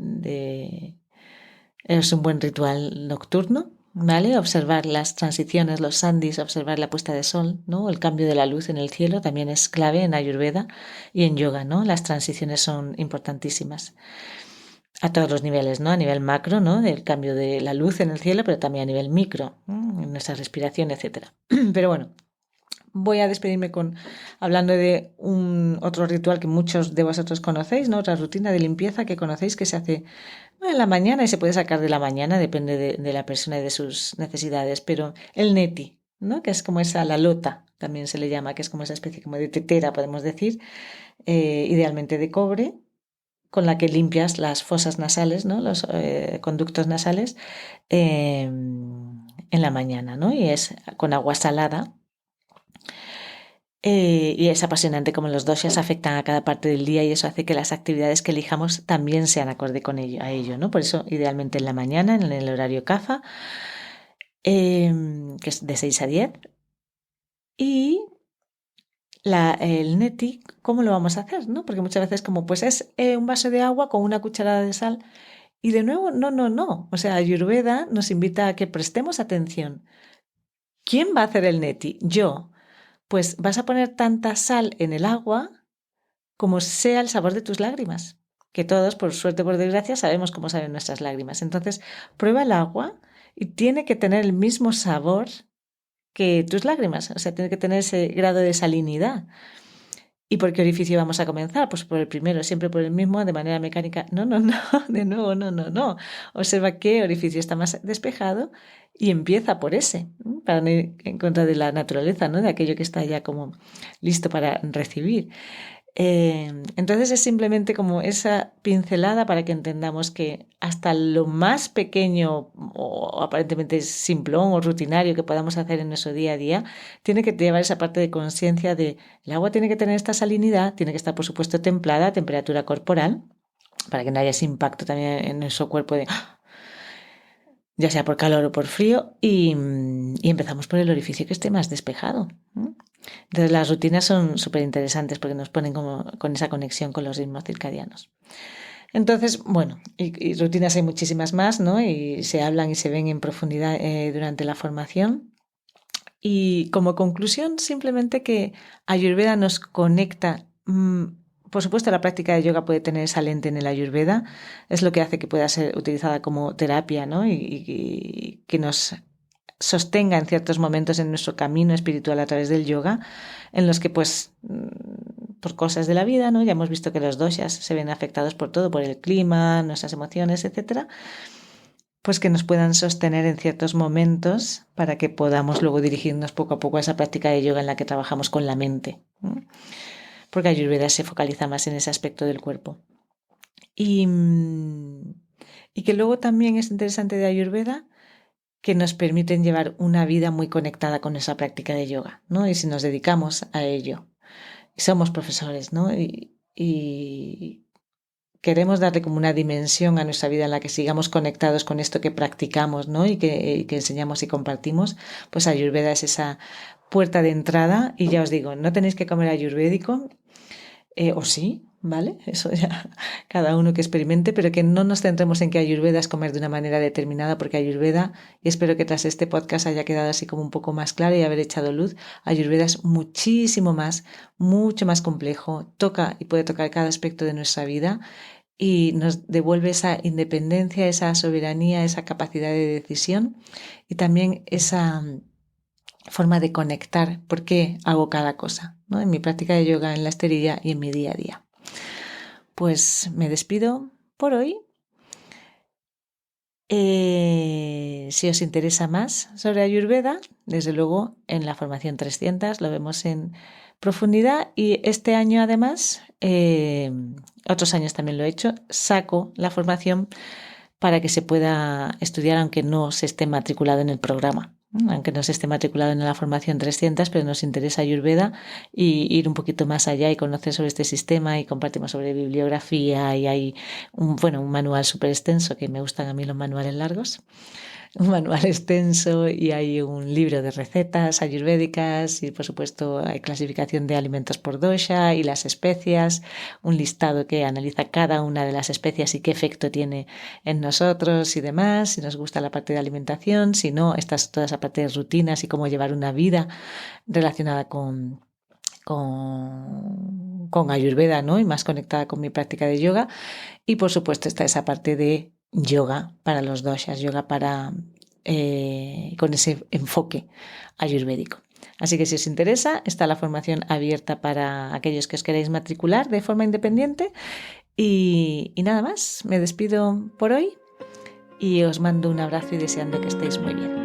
un buen ritual nocturno, ¿vale? Observar las transiciones, los sandhis, observar la puesta de sol, ¿no? El cambio de la luz en el cielo también es clave en Ayurveda y en yoga, ¿no? Las transiciones son importantísimas a todos los niveles, ¿no? A nivel macro, ¿no? Del cambio de la luz en el cielo, pero también a nivel micro, ¿no? En nuestra respiración, etcétera. Pero bueno, voy a despedirme hablando de otro ritual que muchos de vosotros conocéis, ¿no? Otra rutina de limpieza que conocéis que se hace en la mañana y se puede sacar de la mañana, depende de la persona y de sus necesidades, pero el neti, ¿no? Que es como la lota, también se le llama, que es como esa especie como de tetera, podemos decir, idealmente de cobre, con la que limpias las fosas nasales, ¿no? Los conductos nasales en la mañana, ¿no? Y es con agua salada. Y es apasionante cómo los doshas afectan a cada parte del día y eso hace que las actividades que elijamos también sean acorde a ello, ¿no? Por eso, idealmente en la mañana, en el horario CAFA, que es de 6 a 10. Y el neti, ¿cómo lo vamos a hacer? ¿No? Porque muchas veces como pues es un vaso de agua con una cucharada de sal. Y de nuevo, no. O sea, Ayurveda nos invita a que prestemos atención. ¿Quién va a hacer el neti? Yo. Pues vas a poner tanta sal en el agua como sea el sabor de tus lágrimas, que todos, por suerte o por desgracia, sabemos cómo saben nuestras lágrimas. Entonces, prueba el agua y tiene que tener el mismo sabor que tus lágrimas, o sea, tiene que tener ese grado de salinidad. ¿Y por qué orificio vamos a comenzar? Pues por el primero, siempre por el mismo, de manera mecánica. No, de nuevo, no. Observa qué orificio está más despejado y empieza por ese, para no ir en contra de la naturaleza, ¿no? De aquello que está ya como listo para recibir. Entonces es simplemente como esa pincelada para que entendamos que hasta lo más pequeño o aparentemente simplón o rutinario que podamos hacer en nuestro día a día tiene que llevar esa parte de conciencia de el agua tiene que tener esta salinidad, tiene que estar por supuesto templada a temperatura corporal para que no haya ese impacto también en nuestro cuerpo de ya sea por calor o por frío y empezamos por el orificio que esté más despejado. Entonces las rutinas son súper interesantes porque nos ponen como con esa conexión con los ritmos circadianos. Entonces, bueno, y rutinas hay muchísimas más, ¿no? Y se hablan y se ven en profundidad durante la formación. Y como conclusión, simplemente que Ayurveda nos conecta. Por supuesto, la práctica de yoga puede tener esa lente en el Ayurveda. Es lo que hace que pueda ser utilizada como terapia, ¿no? Y que nos sostenga en ciertos momentos en nuestro camino espiritual a través del yoga, en los que pues por cosas de la vida, ¿no? Ya hemos visto que los doshas se ven afectados por todo, por el clima, nuestras emociones, etcétera, pues que nos puedan sostener en ciertos momentos para que podamos luego dirigirnos poco a poco a esa práctica de yoga en la que trabajamos con la mente, ¿no? Porque Ayurveda se focaliza más en ese aspecto del cuerpo. Y que luego también es interesante de Ayurveda que nos permiten llevar una vida muy conectada con esa práctica de yoga, ¿no? Y si nos dedicamos a ello, somos profesores, ¿no? Y queremos darle como una dimensión a nuestra vida en la que sigamos conectados con esto que practicamos, ¿no? Y que enseñamos y compartimos, pues Ayurveda es esa puerta de entrada y ya os digo, no tenéis que comer ayurvédico, o sí, ¿vale? Eso ya cada uno que experimente, pero que no nos centremos en que Ayurveda es comer de una manera determinada, porque Ayurveda, y espero que tras este podcast haya quedado así como un poco más claro y haber echado luz, Ayurveda es muchísimo más, mucho más complejo, toca y puede tocar cada aspecto de nuestra vida y nos devuelve esa independencia, esa soberanía, esa capacidad de decisión y también esa forma de conectar por qué hago cada cosa, ¿no? En mi práctica de yoga, en la esterilla y en mi día a día. Pues me despido por hoy. Si os interesa más sobre Ayurveda, desde luego en la formación 300 lo vemos en profundidad, y este año además, otros años también lo he hecho, saco la formación para que se pueda estudiar aunque no se esté matriculado en el programa. Aunque no se esté matriculado en la formación 300, pero nos interesa Ayurveda y ir un poquito más allá y conocer sobre este sistema, y compartimos sobre bibliografía, y hay un manual súper extenso, que me gustan a mí los manuales largos, un manual extenso, y hay un libro de recetas ayurvédicas, y por supuesto hay clasificación de alimentos por dosha y las especias, un listado que analiza cada una de las especias y qué efecto tiene en nosotros y demás, si nos gusta la parte de alimentación, si no, toda esa parte de rutinas y cómo llevar una vida relacionada con Ayurveda, ¿no? Y más conectada con mi práctica de yoga. Y por supuesto está esa parte de yoga para los doshas, yoga con ese enfoque ayurvédico. Así que si os interesa, está la formación abierta para aquellos que os queráis matricular de forma independiente. Y nada más, me despido por hoy y os mando un abrazo y deseando que estéis muy bien.